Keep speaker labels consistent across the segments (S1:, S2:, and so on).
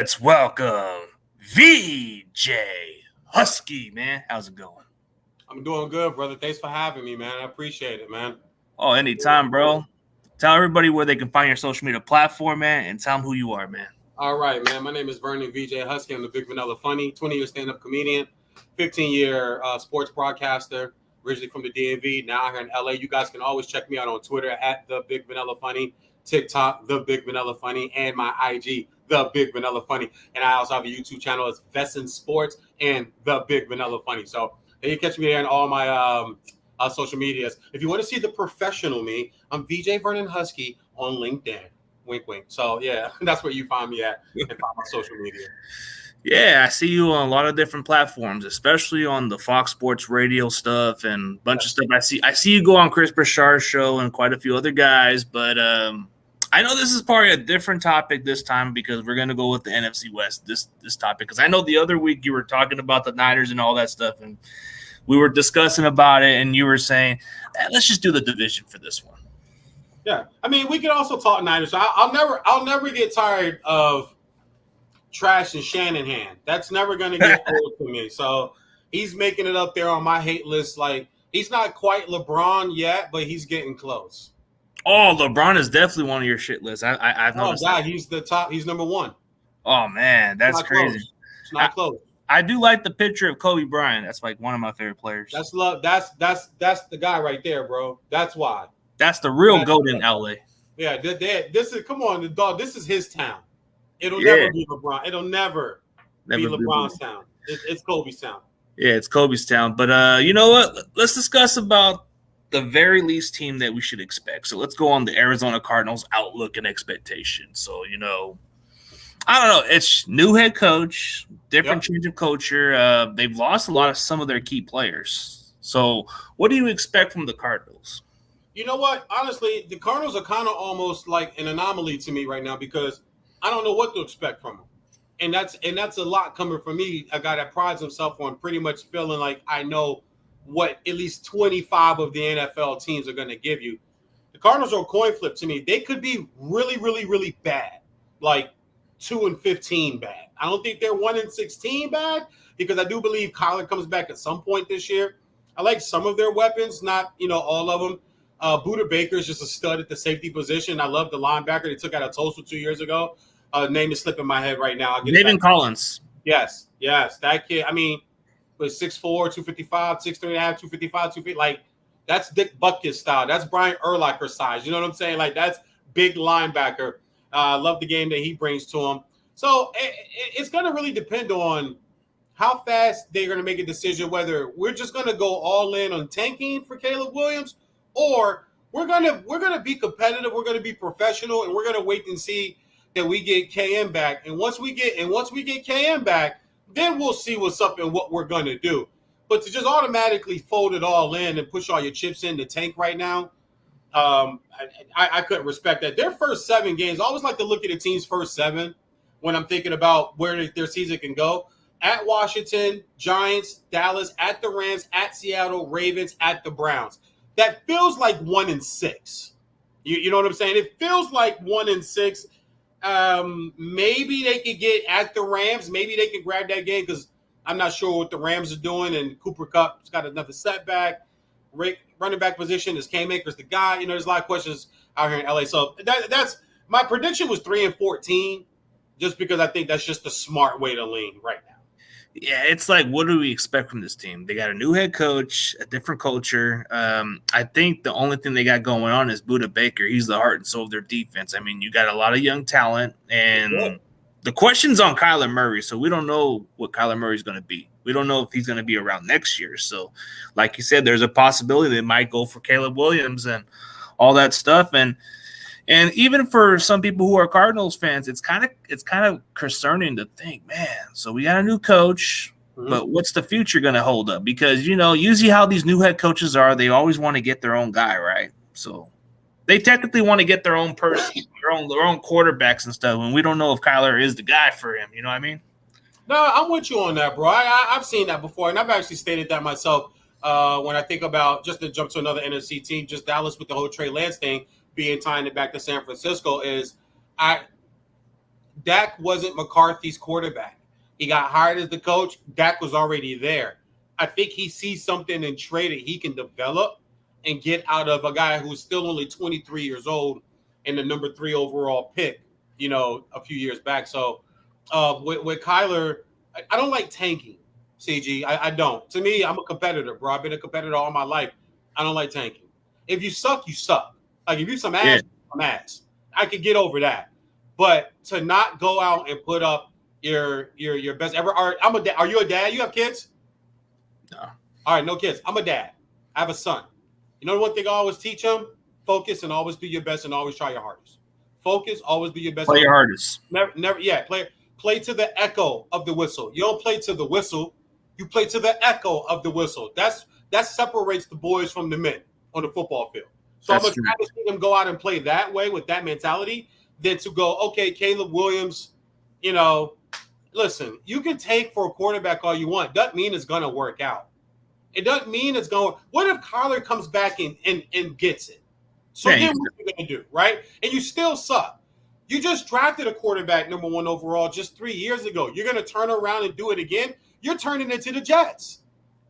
S1: Let's welcome VeeJay Huskey, man. How's it going?
S2: I'm doing good, brother. Thanks for having me, man. I appreciate it, man.
S1: Oh, anytime, bro. Tell everybody where they can find your social media platform, man, and tell them who you are, man.
S2: All right, man. My name is Vernon VeeJay Huskey. I'm the Big Vanilla Funny, 20-year stand-up comedian, 15-year sports broadcaster, originally from the DMV, now here in LA. You guys can always check me out on Twitter at The Big Vanilla Funny, TikTok, The Big Vanilla Funny, and my IG, The Big Vanilla Funny. And I also have a YouTube channel. It's Vesson Sports and The Big Vanilla Funny. So you catch me there in all my social medias. If you want to see the professional me, I'm VeeJay Vernon Huskey on LinkedIn. Wink, wink. So, yeah, that's where you find me at and find my social media.
S1: Yeah, I see you on a lot of different platforms, especially on the Fox Sports Radio stuff and a bunch of stuff. I see you go on Chris Brousard's show and quite a few other guys, but I know this is probably a different topic this time because we're going to go with the NFC West this topic, because I know the other week you were talking about the Niners and all that stuff, and we were discussing about it, and you were saying, let's just do the division for this one.
S2: Yeah, I mean, we can also talk Niners. I'll never get tired of trash and Shanahan. That's never going to get old to me. So he's making it up there on my hate list. Like, he's not quite LeBron yet, but he's getting close.
S1: Oh, LeBron is definitely one of your shit lists. I've noticed.
S2: Oh God, he's the top. He's number one.
S1: Oh man, that's crazy.
S2: Close. It's not close.
S1: I do like the picture of Kobe Bryant. That's like one of my favorite players.
S2: That's love. That's the guy right there, bro. That's why.
S1: That's the real GOAT in LA.
S2: Yeah, this is, come on, the dog. This is his town. It'll never be LeBron. It'll never be LeBron's town. It's Kobe's town.
S1: Yeah, it's Kobe's town. But you know what? Let's discuss about the very least team that we should expect. So let's go on the Arizona Cardinals outlook and expectations. So, I don't know. It's new head coach, different change of culture. They've lost a lot of some of their key players. So what do you expect from the Cardinals?
S2: You know what? Honestly, the Cardinals are kind of almost like an anomaly to me right now because I don't know what to expect from them. And that's a lot coming from me, a guy that prides himself on pretty much feeling like I know what at least 25 of the NFL teams are going to give you. The Cardinals are a coin flip to me. They could be really, really, really bad, like 2-15 bad. I don't think they're 1-16 bad because I do believe Kyler comes back at some point this year. I like some of their weapons, not all of them. Buda Baker is just a stud at the safety position. I love the linebacker they took out of Tulsa 2 years ago. Name is slipping my head right now.
S1: David Collins.
S2: Yes. That kid, I mean, was 6'4", 255, 6'3.5", 255, 250. Like, that's Dick Butkus style. That's Brian Urlacher size. You know what I'm saying? Like, that's big linebacker. I love the game that he brings to him. So it's going to really depend on how fast they're going to make a decision, whether we're just going to go all in on tanking for Caleb Williams, or we're gonna be competitive, we're gonna be professional, and we're gonna wait and see that we get KM back. And once we get KM back, then we'll see what's up and what we're gonna do. But to just automatically fold it all in and push all your chips in the tank right now, I couldn't respect that. Their first 7 games, I always like to look at the team's first 7 when I'm thinking about where their season can go. At Washington, Giants, Dallas, at the Rams, at Seattle, Ravens, at the Browns. That feels like 1-6. You know what I'm saying? It feels like 1-6. Maybe they could get at the Rams. Maybe they could grab that game because I'm not sure what the Rams are doing. And Cooper Kupp's got another setback. Running back position is K-Maker's the guy. There's a lot of questions out here in LA. So that's my prediction was 3-14, just because I think that's just the smart way to lean right now.
S1: Yeah, it's like, what do we expect from this team? They got a new head coach, a different culture. I think the only thing they got going on is Buda Baker. He's the heart and soul of their defense. I mean, you got a lot of young talent, and the question's on Kyler Murray, so we don't know what Kyler Murray's going to be. We don't know if he's going to be around next year. So, like you said, there's a possibility they might go for Caleb Williams and all that stuff. And even for some people who are Cardinals fans, it's kind of concerning to think, man, so we got a new coach, but what's the future going to hold up? Because, usually how these new head coaches are, they always want to get their own guy, right? So they technically want to get their own person, their own quarterbacks and stuff, and we don't know if Kyler is the guy for him. You know what I mean?
S2: No, I'm with you on that, bro. I've seen that before, and I've actually stated that myself when I think about, just to jump to another NFC team, just Dallas with the whole Trey Lance thing, being tying it back to San Francisco, is Dak wasn't McCarthy's quarterback. He got hired as the coach. Dak was already there. I think he sees something in Trey that he can develop and get out of a guy who's still only 23 years old and the number 3 overall pick, a few years back. So with Kyler, I don't like tanking, CG. I don't. To me, I'm a competitor, bro. I've been a competitor all my life. I don't like tanking. If you suck, you suck. Like, if you some ass, some ass. I could get over that. But to not go out and put up your best ever. I'm a dad. Are you a dad? You have kids?
S1: No.
S2: All right, no kids. I'm a dad. I have a son. You know one thing I always teach him? Focus and always do your best and always try your hardest. Focus, always do your best.
S1: Play your hardest.
S2: Never. Yeah, play to the echo of the whistle. You don't play to the whistle. You play to the echo of the whistle. That separates the boys from the men on the football field. So I'm going to rather see them go out and play that way with that mentality than to go, okay, Caleb Williams, listen, you can take for a quarterback all you want. Doesn't mean it's going to work out. It doesn't mean it's going – what if Kyler comes back and gets it? So then what are you going to do, right? And you still suck. You just drafted a quarterback number 1 overall just 3 years ago. You're going to turn around and do it again? You're turning into the Jets.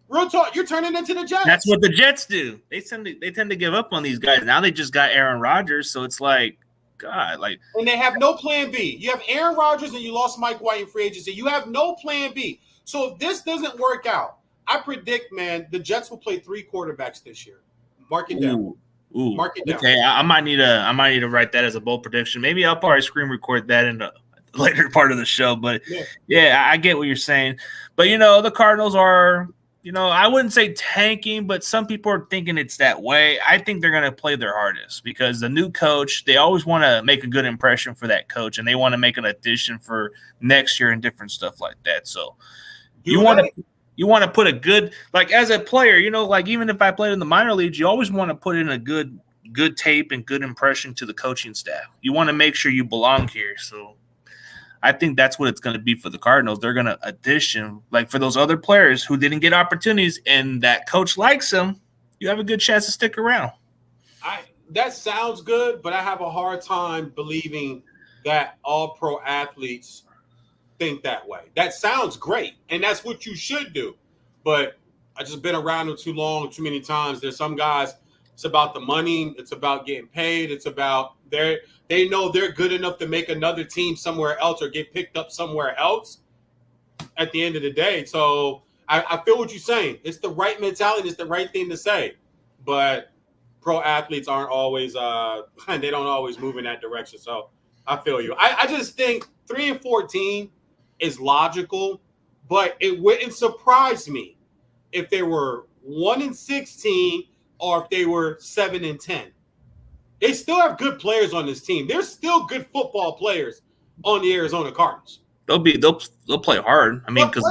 S2: Real talk, you're turning into the Jets.
S1: That's what the Jets do. They tend to give up on these guys. Now they just got Aaron Rodgers, so it's like, God, like.
S2: And they have no plan B. You have Aaron Rodgers and you lost Mike White in free agency. You have no plan B. So if this doesn't work out, I predict, man, the Jets will play 3 quarterbacks this year. Mark it down.
S1: Ooh.
S2: Mark it down.
S1: Okay, I might need to write that as a bold prediction. Maybe I'll probably screen record that in the later part of the show. But yeah, I get what you're saying. But the Cardinals are. I wouldn't say tanking, but some people are thinking it's that way. I think they're going to play their hardest because the new coach, they always want to make a good impression for that coach, and they want to make an addition for next year and different stuff like that. So you want to put a good, like as a player, like even if I played in the minor leagues, you always want to put in a good tape and good impression to the coaching staff. You want to make sure you belong here. So I think that's what it's going to be for the Cardinals. They're going to audition, like for those other players who didn't get opportunities and that coach likes them, you have a good chance to stick around.
S2: That sounds good, but I have a hard time believing that all pro athletes think that way. That sounds great, and that's what you should do. But I just been around them too long, too many times. There's some guys, it's about the money. It's about getting paid. It's about they know they're good enough to make another team somewhere else or get picked up somewhere else at the end of the day. So I feel what you're saying. It's the right mentality. It's the right thing to say. But pro athletes aren't always they don't always move in that direction. So I feel you. I just think 3-14 is logical, but it wouldn't surprise me if they were 1-16 or if they were 7-10. They still have good players on this team. There's still good football players on the Arizona Cardinals.
S1: They'll play hard. I mean, because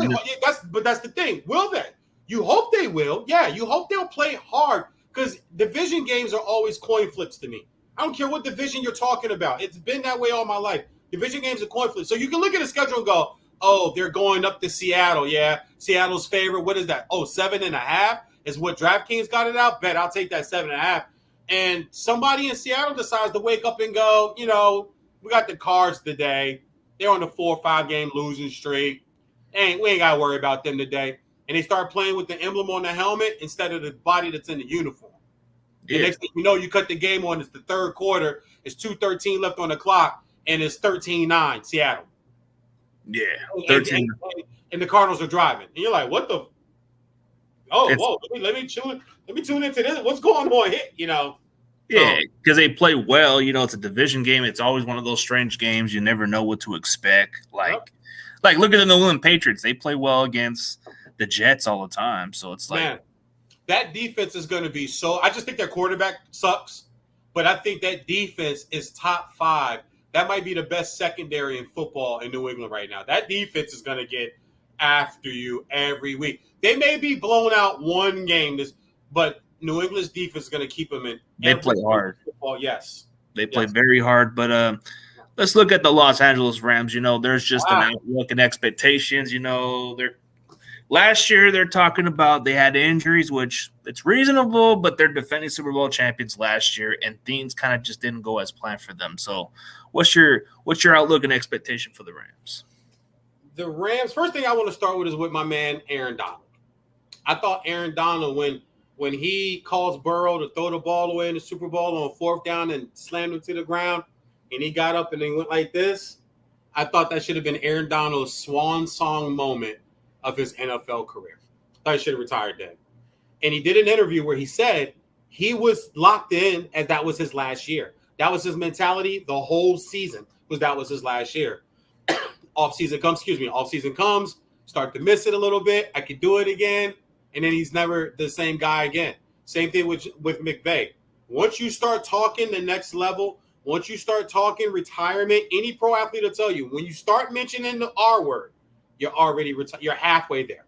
S2: that's the thing. Will they? You hope they will. Yeah, you hope they'll play hard because division games are always coin flips to me. I don't care what division you're talking about. It's been that way all my life. Division games are coin flips. So you can look at the schedule and go, oh, they're going up to Seattle. Yeah, Seattle's favorite. What is that? Oh, 7.5 is what DraftKings got it out. Bet I'll take that 7.5. And somebody in Seattle decides to wake up and go, we got the Cards today. They're on a 4 or 5 game losing streak. We ain't got to worry about them today. And they start playing with the emblem on the helmet instead of the body that's in the uniform. Yeah. The next thing you know, you cut the game on. It's the third quarter. It's 2:13 left on the clock, and it's 13-9 Seattle.
S1: Yeah, 13.
S2: And the Cardinals are driving. And you're like, what the? Whoa, let me tune into this. What's going on here?
S1: Yeah, because they play well. It's a division game. It's always one of those strange games. You never know what to expect. Like look at the New England Patriots. They play well against the Jets all the time. So it's like,
S2: man, that defense is going to be so. I just think their quarterback sucks, but I think that defense is top 5. That might be the best secondary in football in New England right now. That defense is going to get after you every week. They may be blown out one game, but New England's defense is going to keep them in.
S1: They play hard.
S2: Football, yes.
S1: They play very hard. But let's look at the Los Angeles Rams. There's just an outlook and expectations. last year they're talking about they had injuries, which it's reasonable, but they're defending Super Bowl champions last year, and things kind of just didn't go as planned for them. So, what's your outlook and expectation for the Rams?
S2: The Rams. First thing I want to start with is with my man Aaron Donald. I thought Aaron Donald when he calls Burrow to throw the ball away in the Super Bowl on 4th down and slammed him to the ground, and he got up and then went like this. I thought that should have been Aaron Donald's swan song moment of his NFL career. I thought he should have retired then. And he did an interview where he said he was locked in as that was his last year. That was his mentality the whole season, that was his last year. Off-season comes, start to miss it a little bit. I could do it again. And then he's never the same guy again. Same thing with McVay. Once you start talking the next level, once you start talking retirement, any pro athlete will tell you, when you start mentioning the R word, you're already you're halfway there.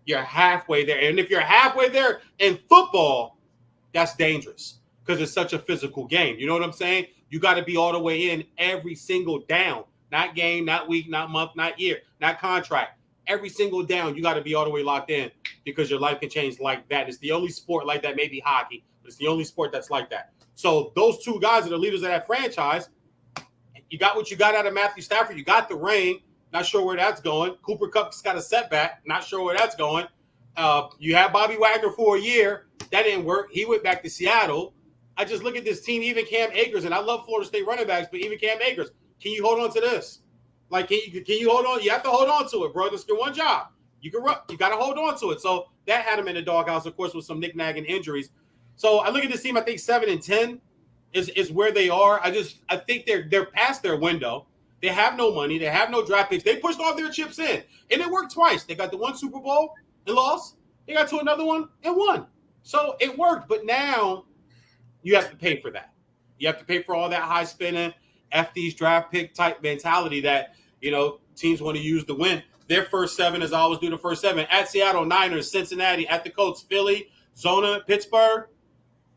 S2: You're halfway there. And if you're halfway there in football, that's dangerous because it's such a physical game. You know what I'm saying? You got to be all the way in every single down. Not game, not week, not month, not year, not contract. Every single down, you got to be all the way locked in because your life can change like that. It's the only sport like that, maybe hockey, but it's the only sport that's like that. So those two guys are the leaders of that franchise. You got what you got out of Matthew Stafford. You got the ring. Not sure where that's going. Cooper Kupp's got a setback. Not sure where that's going. You had Bobby Wagner for a year. That didn't work. He went back to Seattle. I just look at this team, even Cam Akers, and I love Florida State running backs, but even Cam Akers, can you hold on to this? Like, can you hold on? You have to hold on to it, bro. This is your one job. You got to hold on to it. So that had him in the doghouse, of course, with some knick-knack and injuries. So I look at this team. I think 7-10 is where they are. I think they're past their window. They have no money. They have no draft picks. They pushed all their chips in, and it worked twice. They got the one Super Bowl and lost. They got to another one and won. So it worked. But now you have to pay for that. You have to pay for all that high spending, these draft pick type mentality that, teams want to use to win. Their first 7, as I always do, the first 7 at Seattle, Niners, Cincinnati, at the Colts, Philly, Zona, Pittsburgh.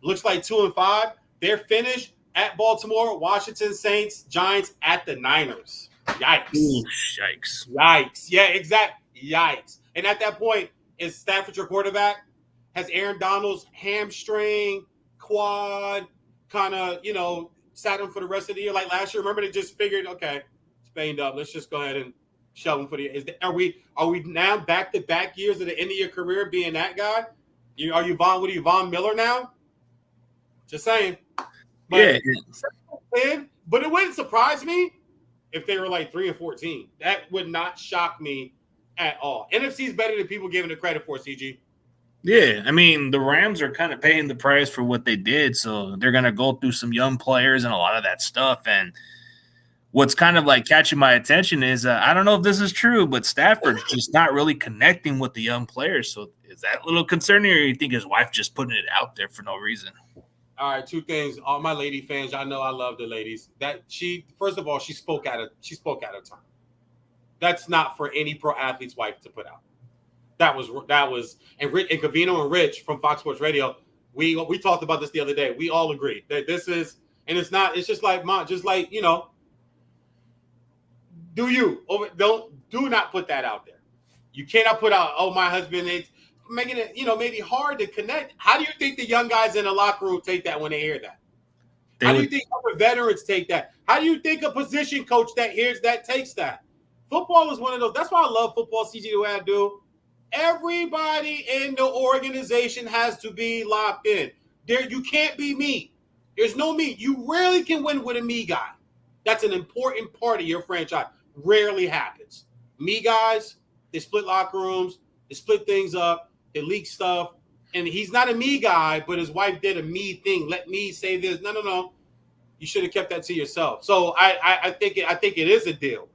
S2: Looks like 2-5. They're finished at Baltimore, Washington, Saints, Giants, at the Niners. Yikes.
S1: Ooh,
S2: Yikes. Yeah, exactly. Yikes. And at that point, is Stafford your quarterback? Has Aaron Donald's hamstring, quad, kind of, sat him for the rest of the year like last year? Remember, they just figured, okay, it's banged up. Let's just go ahead and shove him for the – are we now back-to-back years at the end of your career being that guy? Are you Von Miller now? Just saying. But, but it wouldn't surprise me if they were like 3-14. That would not shock me at all. NFC is better than people giving it credit for, CG.
S1: Yeah, I mean, the Rams are kind of paying the price for what they did, so they're going to go through some young players and a lot of that stuff. And what's kind of like catching my attention is I don't know if this is true, but Stafford's just not really connecting with the young players. So is that a little concerning, or you think his wife just putting it out there for no reason?
S2: All right, 2 things. All my lady fans, y'all know I love the ladies. That first of all, she spoke out of turn. That's not for any pro athlete's wife to put out. That was and Cavino and Rich from Fox Sports Radio. We talked about this the other day. We all agree that this is, and it's not. It's just like do not put that out there. You cannot put out, oh, my husband is making it, maybe hard to connect. How do you think the young guys in the locker room take that when they hear that? How do you think other veterans take that? How do you think a position coach that hears that takes that? Football is one of those. That's why I love football, CG, the way I do. Everybody in the organization has to be locked in. You can't be me. There's no me. You rarely can win with a me guy. That's an important part of your franchise. Rarely happens. Me guys, they split locker rooms. They split things up. They leak stuff. And he's not a me guy, but his wife did a me thing. Let me say this. No. You should have kept that to yourself. So I think it is a deal.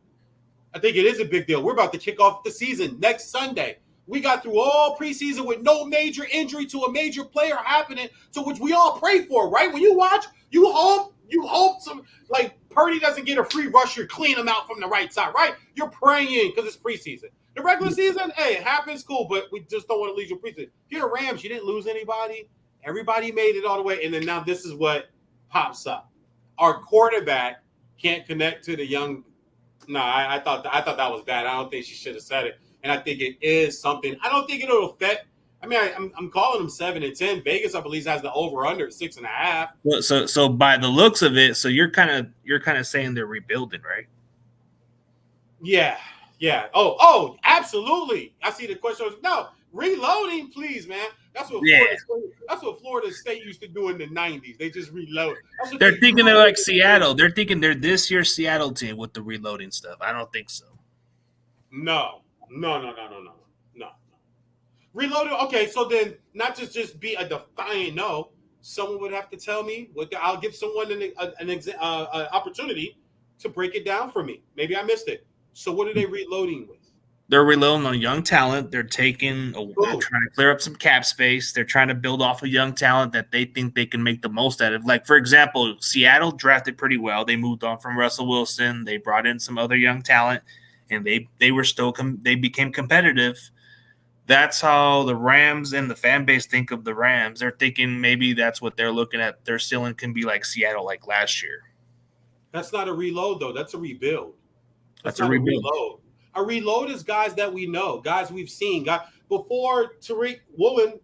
S2: I think it is a big deal. We're about to kick off the season next Sunday. We got through all preseason with no major injury to a major player happening, to which we all pray for, right? When you watch, you hope some, like, Purdy doesn't get a free rusher, clean him out from the right side, right? You're praying because it's preseason. The regular season, hey, it happens, cool, but we just don't want to lose your preseason. You're the Rams. You didn't lose anybody. Everybody made it all the way, and then now this is what pops up. Our quarterback can't connect to the young. No, I thought that was bad. I don't think she should have said it. and I think it is something. I don't think it'll affect. I mean, I'm calling them 7-10. Vegas, I believe, has the over/under 6.5.
S1: Well, so by the looks of it, so you're kind of saying they're rebuilding, right?
S2: Yeah. Oh, absolutely. I see the question. No, reloading, please, man. That's what Florida State used to do in the 90s. They just reload.
S1: They're thinking they're like Seattle. They're thinking they're this year's Seattle team with the reloading stuff. I don't think so.
S2: No. Reloaded. Okay, so then not just be a defiant no. Someone would have to tell me. I'll give someone an opportunity to break it down for me. Maybe I missed it. So what are they reloading with?
S1: They're reloading on young talent. They're trying to clear up some cap space. They're trying to build off a young talent that they think they can make the most out of. Like, for example, Seattle drafted pretty well. They moved on from Russell Wilson. They brought in some other young talent, and they became competitive. That's how the Rams and the fan base think of the Rams. They're thinking maybe that's what they're looking at. Their ceiling can be like Seattle, like last year.
S2: That's not a reload, though. That's a rebuild.
S1: That's a rebuild.
S2: A reload is guys that we know, guys we've seen. Before Tariq Woolen,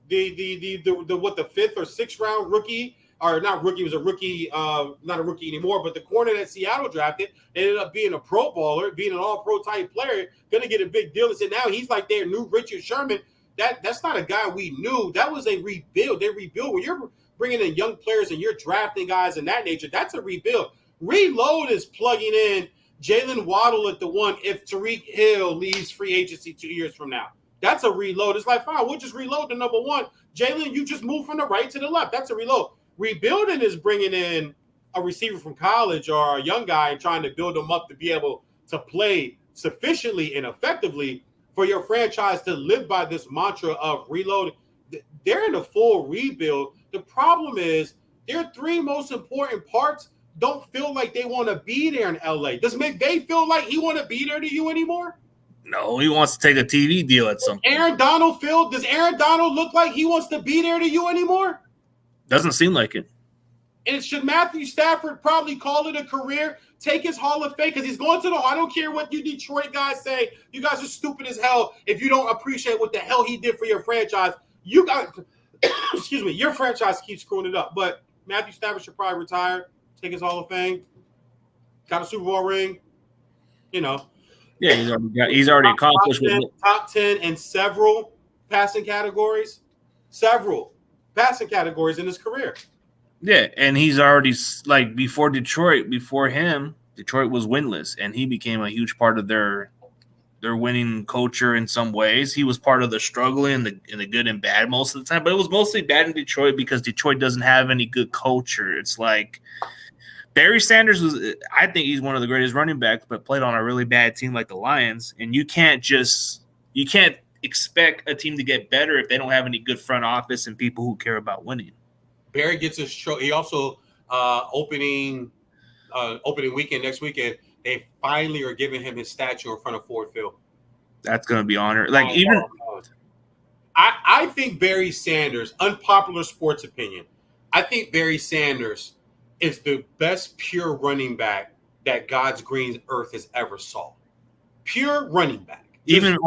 S2: the 5th or 6th round rookie, or not rookie, was a rookie, not a rookie anymore, but the corner that Seattle drafted ended up being a Pro Bowler, being an All-Pro type player, going to get a big deal. And now he's like their new Richard Sherman. That's not a guy we knew. That was a rebuild. They rebuild. When you're bringing in young players and you're drafting guys in that nature, that's a rebuild. Reload is plugging in Jalen Waddle at the 1 if Tariq Hill leaves free agency 2 years from now. That's a reload. It's like, fine, we'll just reload the number 1. Jalen, you just move from the right to the left. That's a reload. Rebuilding is bringing in a receiver from college or a young guy and trying to build them up to be able to play sufficiently and effectively for your franchise to live by this mantra of reload. They're in a full rebuild. The problem is their 3 most important parts don't feel like they want to be there in LA. Does McVay feel like he want to be there to you anymore?
S1: No, he wants to take a TV deal at some point.
S2: Does Aaron Donald look like he wants to be there to you anymore?
S1: Doesn't seem like it.
S2: And should Matthew Stafford probably call it a career, take his Hall of Fame? Because he's going to I don't care what you Detroit guys say. You guys are stupid as hell if you don't appreciate what the hell he did for your franchise. You guys, excuse me, your franchise keeps screwing it up. But Matthew Stafford should probably retire, take his Hall of Fame, got a Super Bowl ring, you know.
S1: Yeah, he's already accomplished
S2: top 10 in several passing categories. Several passing categories in his career.
S1: Yeah, and he's already, like, before Detroit was winless, and he became a huge part of their winning culture in some ways. He was part of the struggle in the good and bad most of the time, but it was mostly bad in Detroit because Detroit doesn't have any good culture. It's like Barry Sanders I think he's one of the greatest running backs, but played on a really bad team like the Lions, and you can't expect a team to get better if they don't have any good front office and people who care about winning.
S2: Barry gets his show. He also opening weekend, next weekend, they finally are giving him his statue in front of Ford Field.
S1: That's going to be honored. Like,
S2: I think Barry Sanders, unpopular sports opinion, I think Barry Sanders is the best pure running back that God's green earth has ever saw. Pure running back.
S1: Even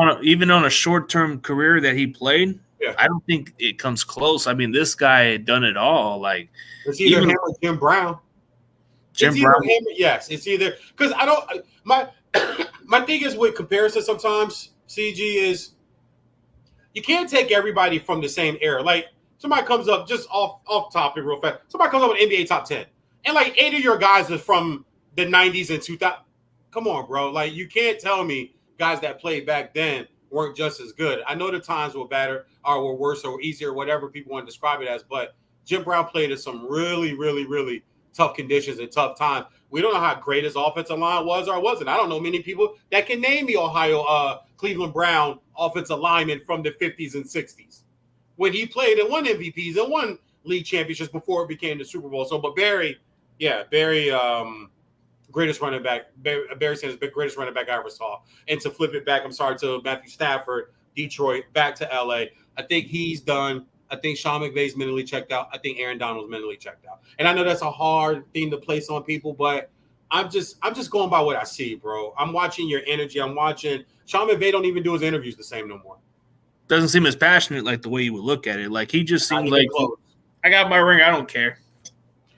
S1: on a short-term career that he played,
S2: yeah.
S1: I don't think it comes close. I mean, this guy had done it all. Like,
S2: it's either him or Jim Brown. Yes, it's either because I don't. My thing is with comparison sometimes. CG is you can't take everybody from the same era. Like somebody comes up just off topic real fast. Somebody comes up with NBA top 10, and like 8 of your guys are from the 90s and 2000. Come on, bro. Like you can't tell me guys that played back then weren't just as good. I know the times were better or were worse or easier, whatever people want to describe it as, but Jim Brown played in some really, really, really tough conditions and tough times. We don't know how great his offensive line was or wasn't. I don't know many people that can name the Cleveland Brown offensive lineman from the 50s and 60s. When he played and won MVPs and won league championships before it became the Super Bowl. So, but Barry, greatest running back, Barry Sanders, greatest running back I ever saw. And to flip it back, to Matthew Stafford, Detroit, back to LA. I think he's done. I think Sean McVay's mentally checked out. I think Aaron Donald's mentally checked out. And I know that's a hard thing to place on people, but I'm just going by what I see, bro. I'm watching your energy. I'm watching Sean McVay don't even do his interviews the same no more.
S1: Doesn't seem as passionate like the way you would look at it. Like he just seems like
S2: close.
S1: I got my ring. I don't care.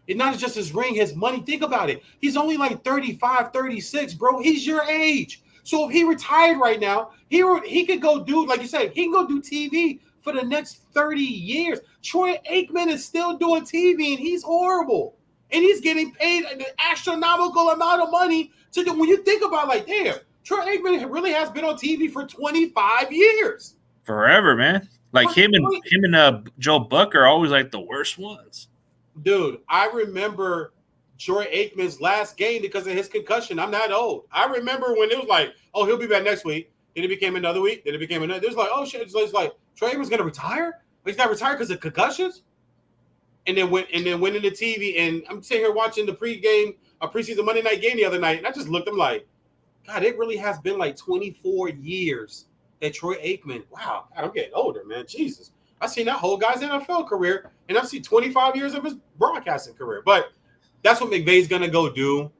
S2: It's not just his ring, his money. Think about it. He's only like 35, 36, bro. He's your age. So if he retired right now, he could go do, like you said, he can go do TV for the next 30 years. Troy Aikman is still doing TV, and he's horrible. And he's getting paid an astronomical amount of money to do. When you think about, like, damn, Troy Aikman really has been on TV for 25 years.
S1: Forever, man. Like him and Joe Buck are always like the worst ones.
S2: Dude, I remember Troy Aikman's last game because of his concussion. I'm not old. I remember when it was like, oh, he'll be back next week. Then it became another week. Then it became another. It was like, oh, shit. It's like, Troy Aikman's going to retire? He's not retired because of concussions? And then went into TV. And I'm sitting here watching the preseason Monday night game the other night. And I just looked, I'm like, God, it really has been like 24 years that Troy Aikman, wow, God, I'm getting older, man. Jesus. I've seen that whole guy's NFL career, and I've seen 25 years of his broadcasting career. But that's what McVay's gonna go do.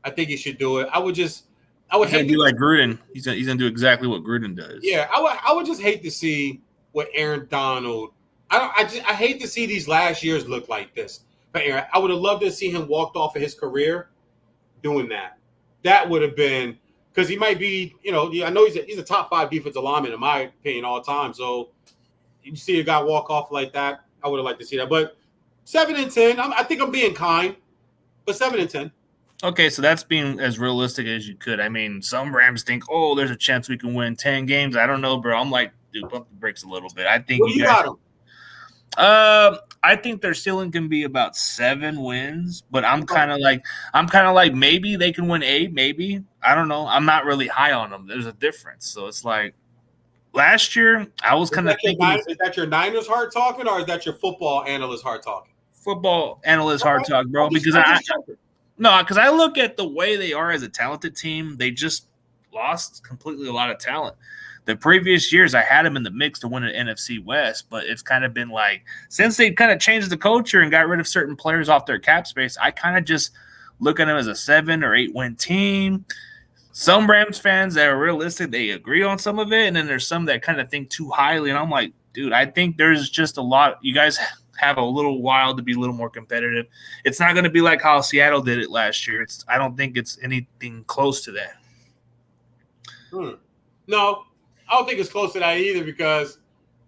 S2: I think he should do it. I would hate
S1: to do like Gruden. He's gonna do exactly what Gruden does.
S2: Yeah, I would just hate to see what Aaron Donald. I hate to see these last years look like this. But Aaron, I would have loved to see him walked off of his career doing that. That would have been because he might be, I know he's a top 5 defensive lineman in my opinion all time. So you see a guy walk off like that, I would have liked to see that. But 7-10, I think I'm being kind, but 7-10.
S1: Okay, so that's being as realistic as you could. I mean, some Rams think, oh, there's a chance we can win 10 games. I don't know, bro. I'm like, dude, pump the brakes a little bit. I think
S2: you got them.
S1: I think their ceiling can be about 7 wins, but I'm kind of like maybe they can win 8, maybe. I don't know. I'm not really high on them. There's a difference. So it's like last year I was kind of thinking.
S2: Is that your Niners heart talking, or is that your football analyst heart talking?
S1: Football analyst heart talk, bro. Because I look at the way they are as a talented team. They just lost completely a lot of talent. The previous years, I had them in the mix to win an NFC West, but it's kind of been like since they kind of changed the culture and got rid of certain players off their cap space, I kind of just look at them as a 7 or 8 win team. Some Rams fans that are realistic, they agree on some of it, and then there's some that kind of think too highly. And I'm like, dude, I think there's just a lot. You guys have a little while to be a little more competitive. It's not going to be like how Seattle did it last year. I don't think it's anything close to that.
S2: No. I don't think it's close to that either because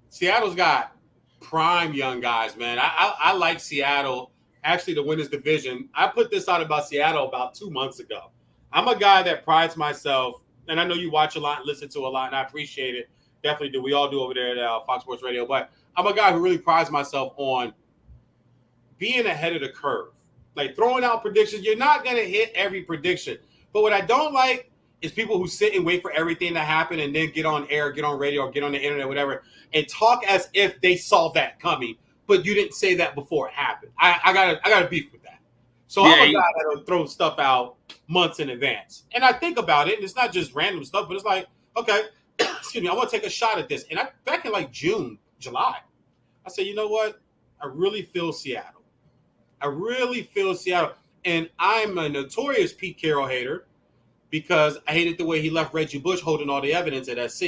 S2: Seattle's got prime young guys, man. I like Seattle actually to win this division. I put this out about Seattle about 2 months ago. I'm a guy that prides myself, and I know you watch a lot and listen to a lot, and I appreciate it. Definitely do. We all do over there at Fox Sports Radio. But I'm a guy who really prides myself on being ahead of the curve, like throwing out predictions. You're not going to hit every prediction. But what I don't like is people who sit and wait for everything to happen and then get on air, get on radio, or get on the internet, whatever, and talk as if they saw that coming, but you didn't say that before it happened. I got a beef with that. So I'm a guy that'll throw stuff out months in advance. And I think about it, and it's not just random stuff, but it's like, okay, excuse me, I want to take a shot at this. And back in like June, July, I said, you know what? I really feel Seattle. And I'm a notorious Pete Carroll hater, because I hated the way he left Reggie Bush holding all the evidence at SC.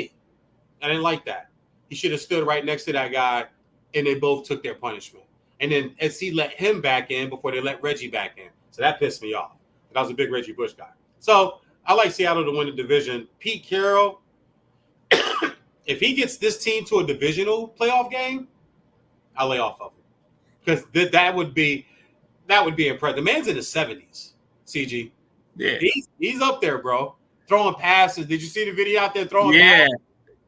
S2: I didn't like that. He should have stood right next to that guy, and they both took their punishment. And then SC let him back in before they let Reggie back in. So that pissed me off. I was a big Reggie Bush guy. So I like Seattle to win the division. Pete Carroll, if he gets this team to a divisional playoff game, I'll lay off of him. Because that would be impressive. The man's in his 70s, CG.
S1: Yeah,
S2: he's up there, bro. Throwing passes. Did you see the video out there throwing passes?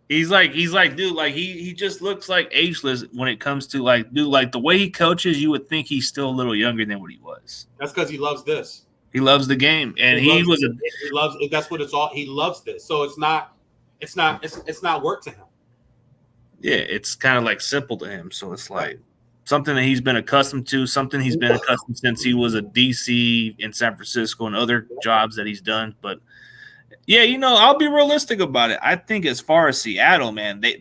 S1: He's like, dude, like he just looks like ageless when it comes to like, dude, like the way he coaches, you would think he's still a little younger than what he was.
S2: That's because he loves this.
S1: He loves the game, and he
S2: loves. That's what it's all. He loves this, so it's not work to him.
S1: Yeah, it's kind of like simple to him. So it's like something that he's been accustomed to, something he's been accustomed since he was a DC in San Francisco and other jobs that he's done. But yeah, I'll be realistic about it. I think as far as Seattle, man, they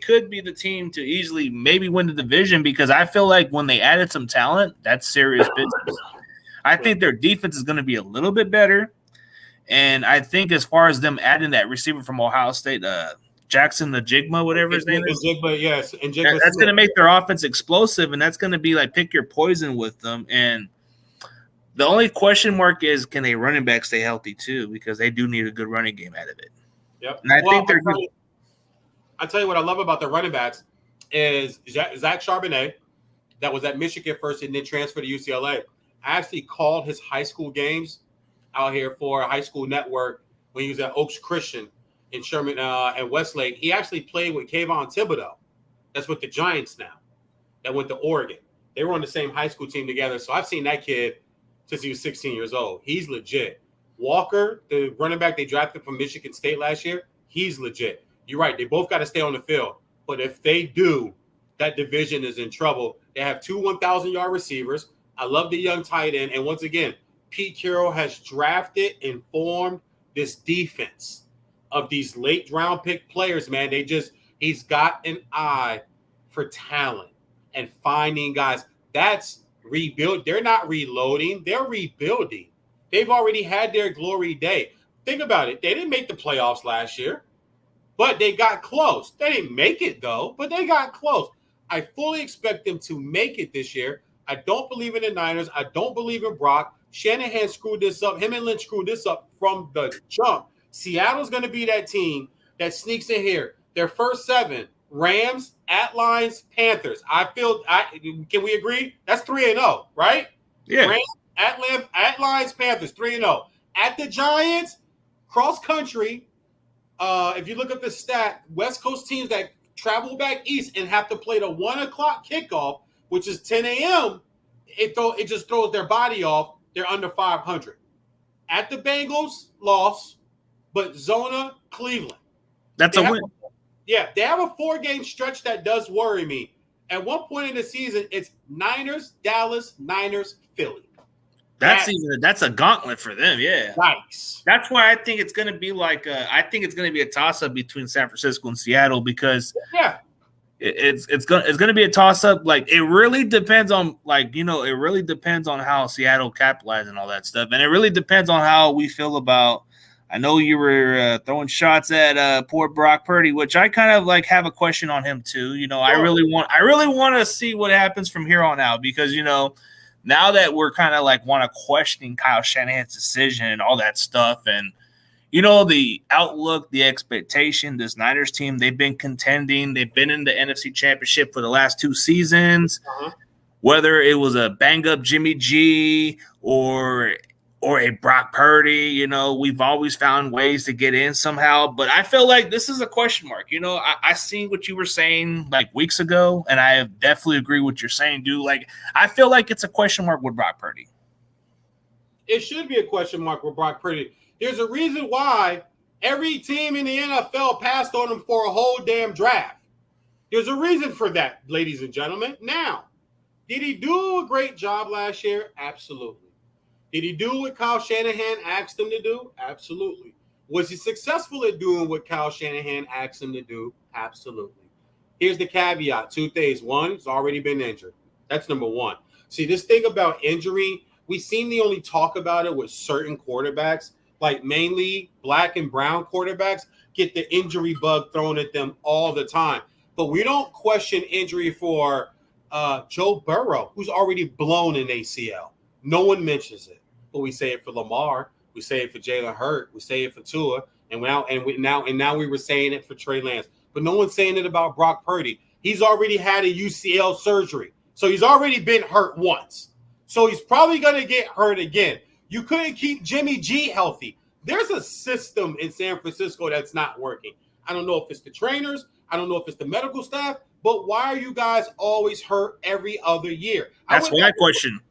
S1: could be the team to easily maybe win the division, because I feel like when they added some talent, that's serious business. I think their defense is going to be a little bit better. And I think as far as them adding that receiver from Ohio State, Jackson Najigma, whatever his name is.
S2: Njigba, yes.
S1: That's going to make their offense explosive, and that's going to be like pick your poison with them. And the only question mark is, can a running back stay healthy too? Because they do need a good running game out of it.
S2: Yep.
S1: And I think they're good.
S2: I'll tell you what I love about the running backs is Zach Charbonnet, that was at Michigan first and then transferred to UCLA. I actually called his high school games out here for a high school network when he was at Oaks Christian in Sherman and Westlake. He actually played with Kayvon Thibodeau. That's with the Giants now. That went to Oregon. They were on the same high school team together. So I've seen that kid since he was 16 years old. He's legit. Walker, the running back they drafted from Michigan State last year, he's legit. You're right. They both got to stay on the field. But if they do, that division is in trouble. They have two 1,000-yard receivers. I love the young tight end. And once again, Pete Carroll has drafted and formed this defense of these late round pick players, man. He's got an eye for talent and finding guys. That's rebuild. They're not reloading. They're rebuilding. They've already had their glory day. Think about it. They didn't make the playoffs last year, but they got close. They didn't make it, though, but they got close. I fully expect them to make it this year. I don't believe in the Niners. I don't believe in Brock. Shanahan screwed this up. Him and Lynch screwed this up from the jump. Seattle's going to be that team that sneaks in here. Their first 7, Rams, at Lions, Panthers. Can we agree? That's 3-0, right?
S1: Yeah.
S2: Rams, at Lions, Panthers, 3-0. At the Giants, cross country. If you look up the stat, West Coast teams that travel back east and have to play the 1 o'clock kickoff, which is 10 a.m., it just throws their body off. They're under 500. At the Bengals, loss, but Zona, Cleveland.
S1: That's a win.
S2: They have a 4-game stretch that does worry me. At one point in the season, it's Niners, Dallas, Niners, Philly.
S1: That's a gauntlet for them, yeah.
S2: Nice.
S1: That's why I think it's going to be I think it's going to be a toss-up between San Francisco and Seattle because it's going to be a toss-up. Like it really depends on it really depends on how Seattle capitalizes and all that stuff, and it really depends on how we feel about. I know you were throwing shots at poor Brock Purdy, which I kind of have a question on him too. I really want to see what happens from here on out because now that we're kind of want to question Kyle Shanahan's decision and all that stuff, and the outlook, the expectation, this Niners team, they've been contending, they've been in the NFC Championship for the last 2 seasons. Whether it was a banged up Jimmy G or a Brock Purdy, we've always found ways to get in somehow. But I feel like this is a question mark. I seen what you were saying weeks ago, and I definitely agree with what you're saying, dude. I feel like it's a question mark with Brock Purdy.
S2: It should be a question mark with Brock Purdy. There's a reason why every team in the NFL passed on him for a whole damn draft. There's a reason for that, ladies and gentlemen. Now, did he do a great job last year? Absolutely. Did he do what Kyle Shanahan asked him to do? Absolutely. Was he successful at doing what Kyle Shanahan asked him to do? Absolutely. Here's the caveat. 2 things. One, he's already been injured. That's number one. See, this thing about injury, we seem to only talk about it with certain quarterbacks, mainly black and brown quarterbacks, get the injury bug thrown at them all the time. But we don't question injury for Joe Burrow, who's already blown an ACL. No one mentions it. But we say it for Lamar, we say it for Jalen Hurts, we say it for Tua, and now we were saying it for Trey Lance. But no one's saying it about Brock Purdy. He's already had a UCL surgery, so he's already been hurt once. So he's probably going to get hurt again. You couldn't keep Jimmy G healthy. There's a system in San Francisco that's not working. I don't know if it's the trainers, I don't know if it's the medical staff, but why are you guys always hurt every other year?
S1: That's my question.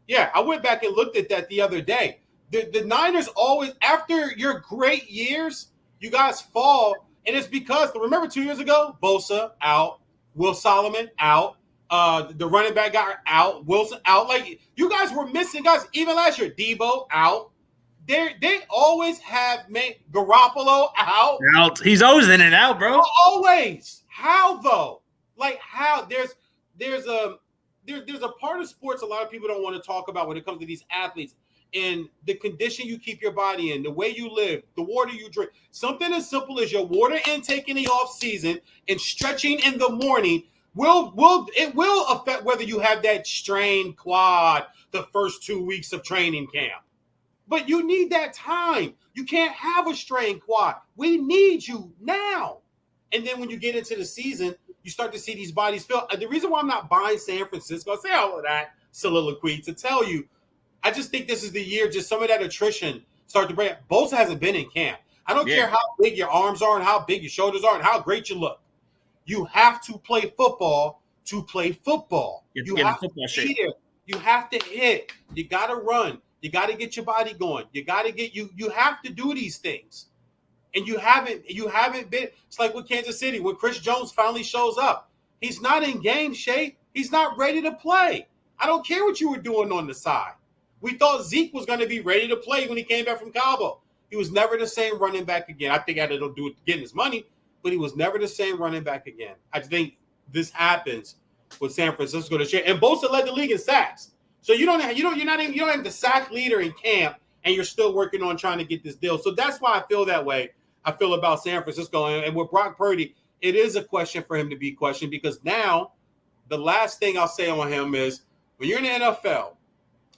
S2: Yeah, I went back and looked at that the other day. The Niners always, after your great years, you guys fall. And it's because, remember 2 years ago, Bosa out, Will Solomon out, the running back guy out, Wilson out. You guys were missing guys. Even last year, Debo out. They always have made Garoppolo out.
S1: He's always in and out, bro.
S2: Always. How, though? How? there's a part of sports a lot of people don't want to talk about when it comes to these athletes and the condition you keep your body in, the way you live, the water you drink. Something as simple as your water intake in the off season and stretching in the morning will affect whether you have that strained quad the first 2 weeks of training camp. But you need that time. You can't have a strained quad. We need you now. And then when you get into the season, you start to see these bodies fill. The reason why I'm not buying San Francisco, I say all of that soliloquy to tell you, I just think this is the year just some of that attrition start to break. Bosa hasn't been in camp. I don't care how big your arms are and how big your shoulders are and how great you look. You have to play football to play football. You have to be there. You have to hit. You got to run. You got to get your body going. You got to get you have to do these things. And you haven't been. It's like with Kansas City when Chris Jones finally shows up. He's not in game shape. He's not ready to play. I don't care what you were doing on the side. We thought Zeke was going to be ready to play when he came back from Cabo. He was never the same running back again. I think it'll do it getting his money, but he was never the same running back again. I think this happens with San Francisco this year. And Bosa led the league in sacks. So you don't have the sack leader in camp, and you're still working on trying to get this deal. So that's why I feel that way. I feel about San Francisco. And with Brock Purdy, it is a question for him to be questioned because now the last thing I'll say on him is when you're in the NFL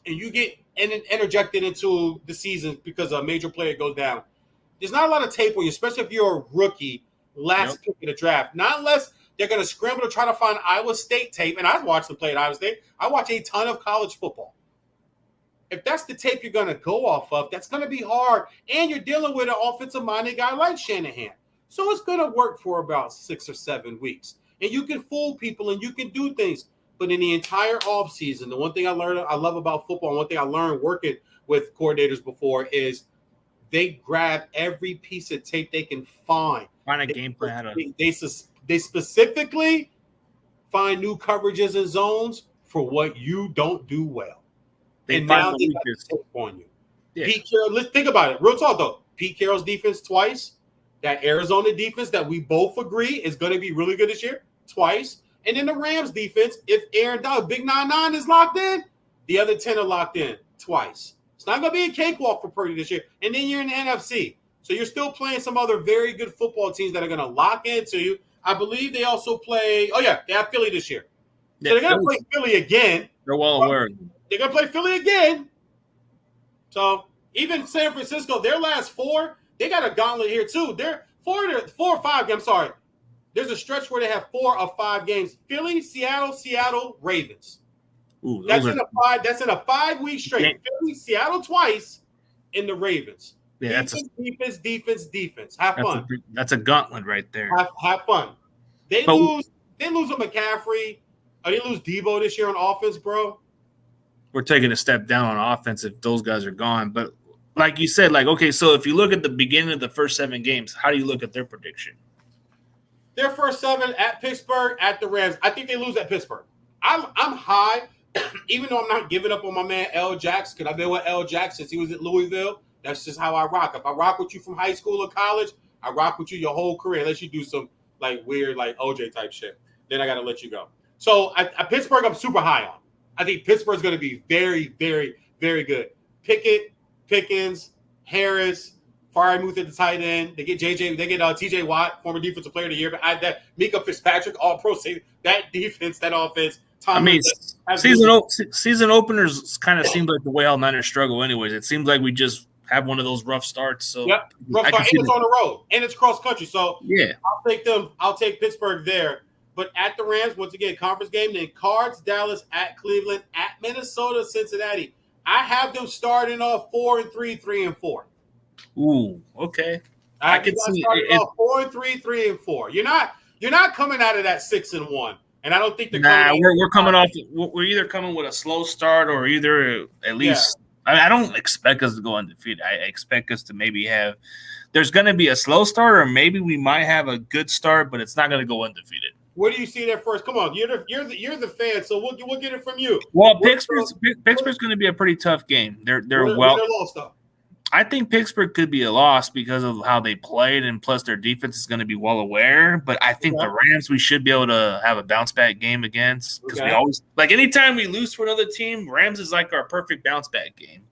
S2: and you get interjected into the season because a major player goes down, there's not a lot of tape on you, especially if you're a rookie last pick of the draft. Not unless they're going to scramble to try to find Iowa State tape. And I've watched them play at Iowa State. I watch a ton of college football. If that's the tape you're going to go off of, that's going to be hard. And you're dealing with an offensive-minded guy like Shanahan. So it's going to work for about 6 or 7 weeks. And you can fool people and you can do things. But in the entire offseason, the one thing I love about football, and one thing I learned working with coordinators before is they grab every piece of tape they can find.
S1: Find a game plan.
S2: They specifically find new coverages and zones for what you don't do well. And now they got the tape on you. Yeah. Pete Carroll, let's think about it. Real talk, though. Pete Carroll's defense twice. That Arizona defense that we both agree is going to be really good this year, twice. And then the Rams defense, if Aaron Donald, Big 9-9 is locked in, the other 10 are locked in twice. It's not going to be a cakewalk for Purdy this year. And then you're in the NFC. So you're still playing some other very good football teams that are going to lock into you. I believe they also play – they have Philly this year. So they're going to play Philly again.
S1: They're well aware.
S2: They're going to play Philly again. So even San Francisco, their last 4, they got a gauntlet here too. They're 4 or 5 games. I'm sorry. There's a stretch where they have 4 of 5 games. Philly, Seattle, Ravens.
S1: Ooh,
S2: that's in a 5-week straight. Philly, Seattle twice, and the Ravens.
S1: Yeah,
S2: defense. Have fun.
S1: That's a gauntlet right there.
S2: Have fun. They lose a McCaffrey. Or they lose Debo this year on offense, bro.
S1: We're taking a step down on offense if those guys are gone. But like you said, okay, so if you look at the beginning of the first 7 games, how do you look at their prediction?
S2: Their first 7 at Pittsburgh, at the Rams. I think they lose at Pittsburgh. I'm high, even though I'm not giving up on my man L. Jax, because I've been with L. Jax since he was at Louisville. That's just how I rock. If I rock with you from high school or college, I rock with you your whole career, unless you do some weird OJ type shit. Then I got to let you go. So at Pittsburgh, I'm super high on. I think Pittsburgh's going to be very, very, very good. Pickett, Pickens, Harris, Freiermuth at the tight end. They get TJ Watt, former defensive player of the year. But add that Mika Fitzpatrick, all pro safety. That defense, that offense.
S1: Season openers kind of seems like the way all Niners struggle anyways. It seems like we just have one of those rough starts. So
S2: yep, rough start, and it's on the road, and it's cross country. So
S1: yeah,
S2: I'll take Pittsburgh there. But at the Rams, once again, conference game, then Cards, Dallas, at Cleveland, at Minnesota, Cincinnati. I have them starting off 4-3, 3-4.
S1: Ooh, okay.
S2: I can see it. 4-3, 3-4. You're not coming out of that 6-1. And I don't think
S1: we're coming off. We're either coming with a slow start or either at least. Yeah. I don't expect us to go undefeated. I expect us to maybe have. There's going to be a slow start, or maybe we might have a good start, but it's not going to go undefeated.
S2: Where do you see that first? Come on, you're the fan, so we'll get it from you.
S1: Well, Pittsburgh's going to be a pretty tough game. They're well.
S2: Lost,
S1: I think Pittsburgh could be a loss because of how they played, and plus their defense is going to be well aware. But I think the Rams, we should be able to have a bounce back game against, because we always like anytime we lose for another team, Rams is like our perfect bounce back game.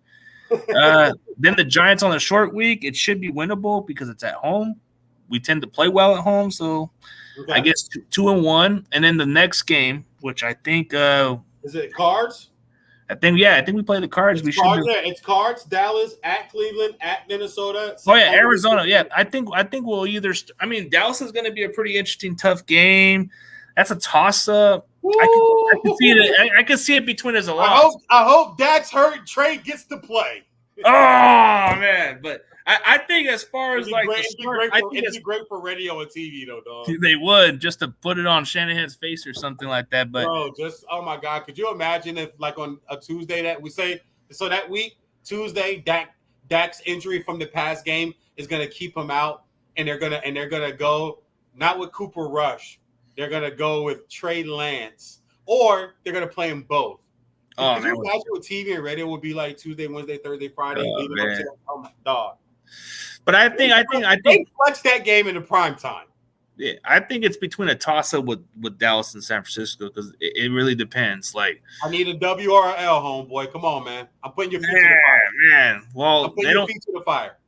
S1: Then the Giants on a short week, it should be winnable because it's at home. We tend to play well at home, so I guess 2-1. And then the next game, which I think
S2: is it Cards?
S1: I think we play the Cards.
S2: It's Cards, Dallas, at Cleveland, at Minnesota.
S1: Arizona. Yeah, I think we'll either. Dallas is going to be a pretty interesting, tough game. That's a toss up. I can see it. I can see it between us a lot.
S2: I hope Dak's hurt. Trey gets to play.
S1: Oh man, but I think as far as like,
S2: it'd be great for radio and TV though, dog.
S1: They would, just to put it on Shanahan's face or something like that. But
S2: oh my God, could you imagine if like on a Tuesday that we say so that week Tuesday Dak's injury from the past game is gonna keep him out, and they're gonna go not with Cooper Rush, they're gonna go with Trey Lance, or they're gonna play them both. Could you imagine what TV and radio would be like Tuesday, Wednesday, Thursday, Friday? Oh my dog.
S1: But I think
S2: they flex that game in the prime time.
S1: Yeah, I think it's between a toss-up with Dallas and San Francisco, because it really depends. Like,
S2: I need a W or a L, homeboy. Come on, man. I'm putting your feet to the fire.
S1: Man, well,
S2: I'm putting your feet to the fire.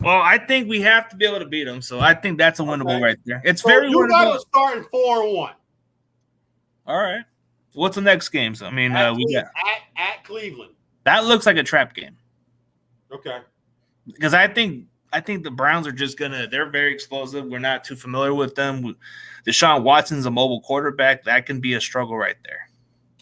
S1: Well, I think we have to be able to beat them, so I think that's a winnable right there. It's very winnable.
S2: You got to start in 4-1.
S1: All right. What's the next game? So, we got
S2: at Cleveland.
S1: That looks like a trap game.
S2: Okay.
S1: Because I think the Browns are just they're very explosive. We're not too familiar with them. Deshaun Watson's a mobile quarterback. That can be a struggle right there.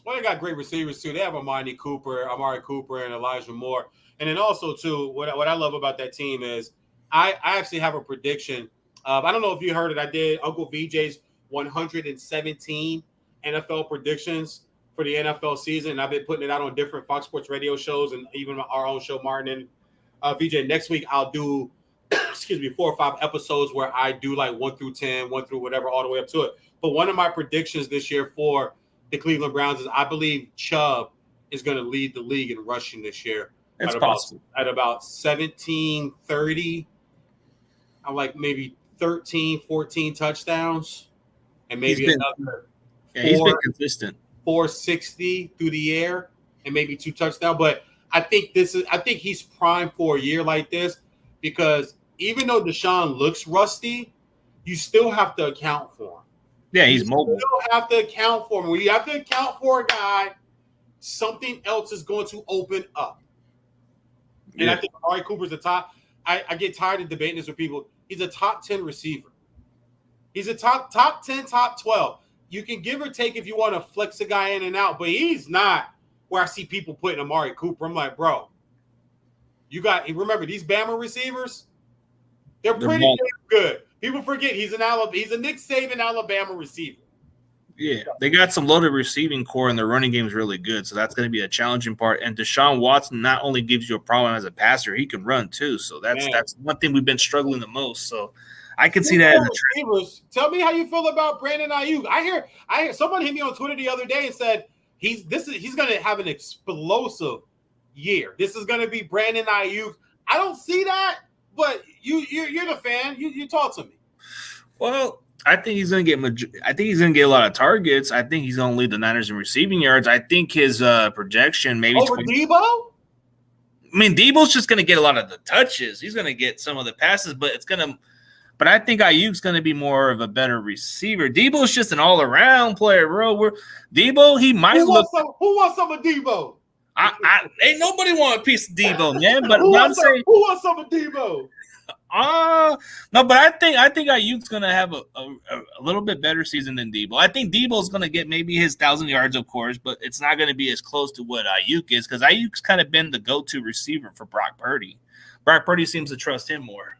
S2: Well, they got great receivers too. They have Amari Cooper, and Elijah Moore. And then also too, what I love about that team is I actually have a prediction. I don't know if you heard it. I did Uncle VeeJay's 117 NFL predictions for the NFL season. I've been putting it out on different Fox Sports radio shows and even our own show, Martin and VeeJay. Next week, I'll do, 4 or 5 episodes where I do like 1 through 10, 1 through whatever, all the way up to it. But one of my predictions this year for the Cleveland Browns is I believe Chubb is going to lead the league in rushing this year.
S1: It's possible.
S2: At about 1730, I'm like maybe 13, 14 touchdowns, and maybe another.
S1: Yeah, he's been consistent.
S2: 460 through the air and maybe 2 touchdowns. But I think he's primed for a year like this, because even though Deshaun looks rusty, you still have to account for him.
S1: Yeah, he's mobile.
S2: You still have to account for him. When you have to account for a guy, something else is going to open up. And I think Amari Cooper's the top. I get tired of debating this with people. He's a top 10 receiver. He's a top 10, top 12. You can give or take if you want to flex a guy in and out, but he's not where I see people putting Amari Cooper. I'm like, bro, remember these Bama receivers? They're pretty good. People forget he's a Nick Saban Alabama receiver.
S1: Yeah, they got some loaded receiving core, and their running game is really good, so that's going to be a challenging part. And Deshaun Watson not only gives you a problem as a passer, he can run too. So that's one thing we've been struggling the most. So I can see that.
S2: Tell me how you feel about Brandon Ayuk. I hear someone hit me on Twitter the other day and said he's going to have an explosive year. This is going to be Brandon Ayuk. I don't see that, but you're the fan. You talk to me.
S1: Well, I think he's going to get a lot of targets. I think he's going to lead the Niners in receiving yards. I think his projection maybe
S2: over Debo.
S1: Debo's just going to get a lot of the touches. He's going to get some of the passes, but I think Ayuk's going to be more of a better receiver. Debo's just an all-around player, bro. Debo, he might
S2: Who wants some of Debo?
S1: Ain't nobody want a piece of Debo, man. But
S2: who wants some of Debo?
S1: No, but I think Ayuk's going to have a little bit better season than Debo. I think Debo's going to get maybe his 1,000 yards, of course, but it's not going to be as close to what Ayuk is, because Ayuk's kind of been the go-to receiver for Brock Purdy. Brock Purdy seems to trust him more.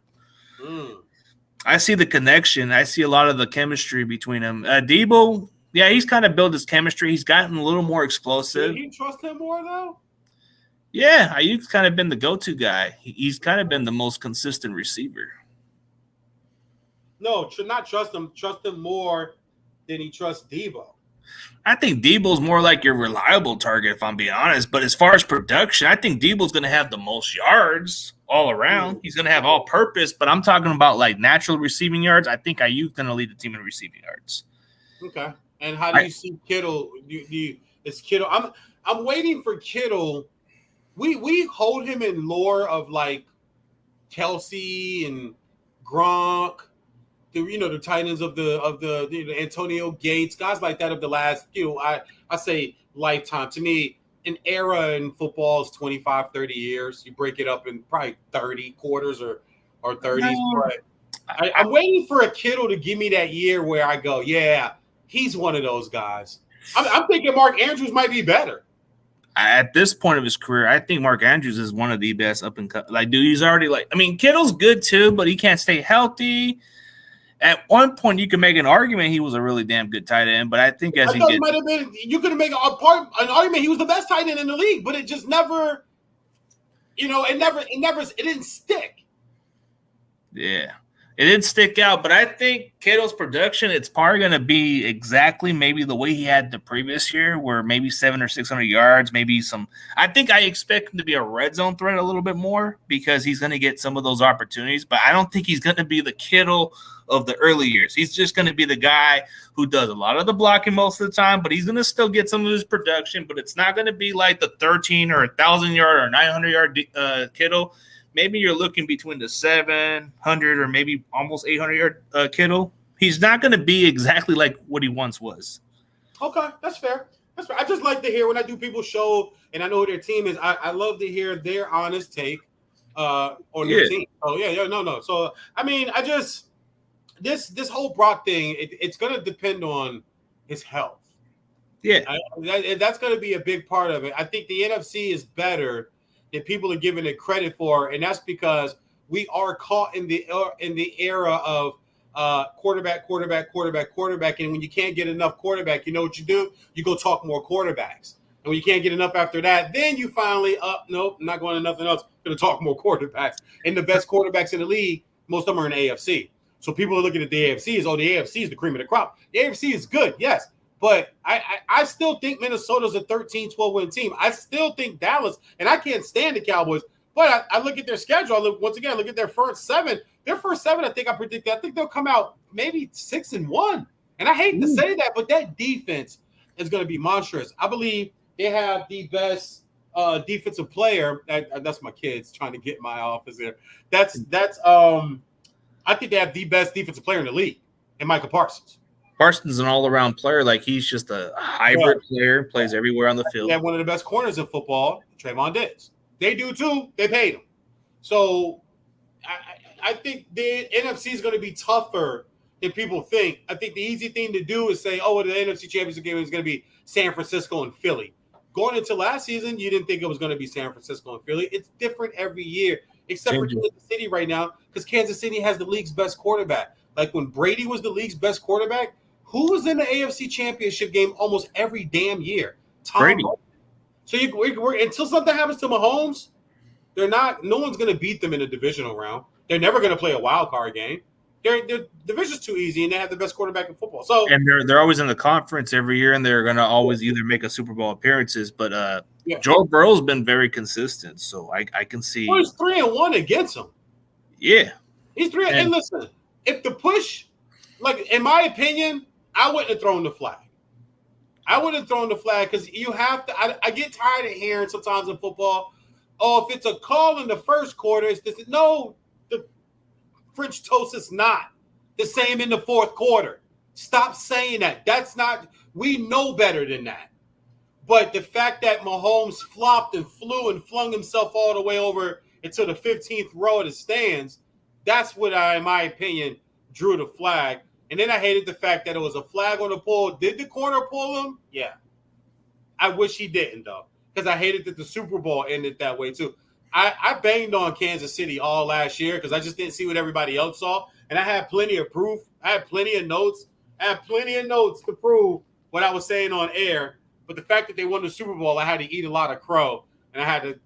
S1: I see the connection. I see a lot of the chemistry between them. Debo, yeah, he's kind of built his chemistry. He's gotten a little more explosive.
S2: Did he trust him more, though?
S1: Yeah, Ayuk's kind of been the go-to guy. He's kind of been the most consistent receiver.
S2: No, not trust him. Trust him more than he trusts Debo.
S1: I think Debo's more like your reliable target, if I'm being honest. But as far as production, I think Debo's going to have the most yards all around. He's going to have all purpose. But I'm talking about like natural receiving yards. I think Ayuk's going to lead the team in receiving yards.
S2: Okay. And how do you see Kittle? Is Kittle? I'm waiting for Kittle. We hold him in lore of like Kelsey and Gronk. The Titans of the Antonio Gates, guys like that of the last, I say lifetime. To me, an era in football is 25, 30 years. You break it up in probably 30 quarters or 30s. But I'm waiting for a Kittle to give me that year where I go, yeah, he's one of those guys. I'm thinking Mark Andrews might be better.
S1: At this point of his career, I think Mark Andrews is one of the best up and cut. Like, dude, he's already Kittle's good too, but he can't stay healthy. At one point, you can make an argument he was a really damn good tight end, but I think you
S2: could make an argument he was the best tight end in the league, but it just never, it didn't stick.
S1: Yeah, it didn't stick out, but I think Kittle's production, it's probably going to be exactly maybe the way he had the previous year, where maybe 700 or 600 yards, maybe some. I think I expect him to be a red zone threat a little bit more because he's going to get some of those opportunities, but I don't think he's going to be the Kittle of the early years. He's just going to be the guy who does a lot of the blocking most of the time, but he's going to still get some of his production, but it's not going to be like the 13 or 1,000-yard or 900-yard Kittle. Maybe you're looking between the 700 or maybe almost 800-yard Kittle. He's not going to be exactly like what he once was.
S2: Okay, that's fair. That's fair. I just like to hear when I do people's show and I know who their team is, I love to hear their honest take on their team. Oh, no. So, I mean, this whole Brock thing, it's going to depend on his health.
S1: Yeah.
S2: That's going to be a big part of it. I think the NFC is better than people are giving it credit for, and that's because we are caught in the era of quarterback, and when you can't get enough quarterback, you know what you do? You go talk more quarterbacks. And when you can't get enough after that, then you finally, nope, I'm not going to nothing else. I'm going to talk more quarterbacks. And the best quarterbacks in the league, most of them are in the AFC. So people are looking at the AFC as, the AFC is the cream of the crop. The AFC is good, yes. But I still think Minnesota's a 13, 12-win team. I still think Dallas, and I can't stand the Cowboys, but I look at their schedule. I look at their first seven. Their first seven, I think they'll come out maybe 6-1. And I hate to say that, but that defense is going to be monstrous. I believe they have the best defensive player. That's my kids trying to get in my office here. I think they have the best defensive player in the league, and Micah Parsons.
S1: Parsons is an all-around player. Like, he's just a hybrid player, plays everywhere on the field.
S2: They have one of the best corners in football, Trayvon Diggs. They do too. They paid him. So I think the NFC is going to be tougher than people think. I think the easy thing to do is say, the NFC Championship game is going to be San Francisco and Philly. Going into last season, you didn't think it was going to be San Francisco and Philly. It's different every year, except for Kansas City right now, because Kansas City has the league's best quarterback. Like when Brady was the league's best quarterback, who was in the AFC Championship game almost every damn year? Tom Brady. So we're until something happens to Mahomes, no one's going to beat them in a divisional round. They're never going to play a wild card game. Their division's too easy, and they have the best quarterback in football. So,
S1: and they're always in the conference every year, and they're going to always either make a Super Bowl appearances. But Joe Burrow's been very consistent, so I can see.
S2: Well, he's 3-1 against him.
S1: Yeah,
S2: he's 3. And listen, if the push, like in my opinion, I wouldn't have thrown the flag. I would have thrown the flag because you have to. I get tired of hearing sometimes in football, if it's a call in the first quarter, it's this. No, the French toast is not the same in the fourth quarter. Stop saying that. That's not. We know better than that. But the fact that Mahomes flopped and flew and flung himself all the way over into the 15th row of the stands, that's what in my opinion, drew the flag. And then I hated the fact that it was a flag on the pole. Did the corner pull him? Yeah. I wish he didn't, though, because I hated that the Super Bowl ended that way, too. I banged on Kansas City all last year because I just didn't see what everybody else saw. And I had plenty of proof. I had plenty of notes. To prove what I was saying on air. But the fact that they won the Super Bowl, I had to eat a lot of crow. And I had to,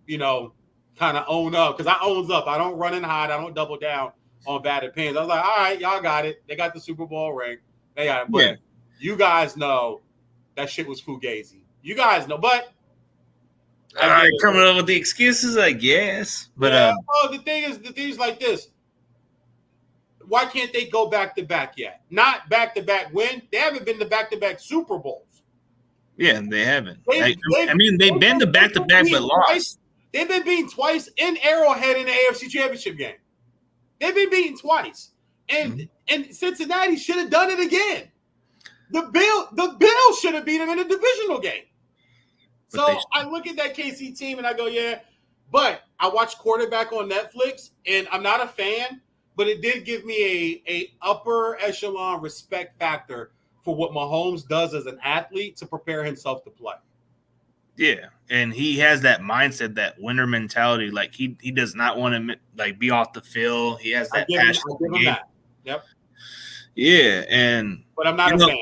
S2: kind of own up because I owns up. I don't run and hide. I don't double down on bad opinions. I was like, all right, y'all got it. They got the Super Bowl ring. They got it. But you guys know that shit was fugazi. You guys know, but
S1: All right, coming up with the excuses, I guess. But
S2: the thing is like this. Why can't they go back to back yet? Not back to back win. They haven't been to back to back Super Bowls.
S1: Yeah, they haven't. They've been to back to back, but lost.
S2: They've been beaten twice in Arrowhead in the AFC Championship game. They've been beaten twice, and Cincinnati should have done it again. The Bills should have beat them in a divisional game. So I look at that KC team and I go, yeah. But I watched quarterback on Netflix, and I'm not a fan, but it did give me a upper echelon respect factor for what Mahomes does as an athlete to prepare himself to play.
S1: Yeah, and he has that mindset, that winner mentality. Like he does not want to be off the field. He has that passion.
S2: I give him that. Yep.
S1: Yeah,
S2: but I'm not a fan.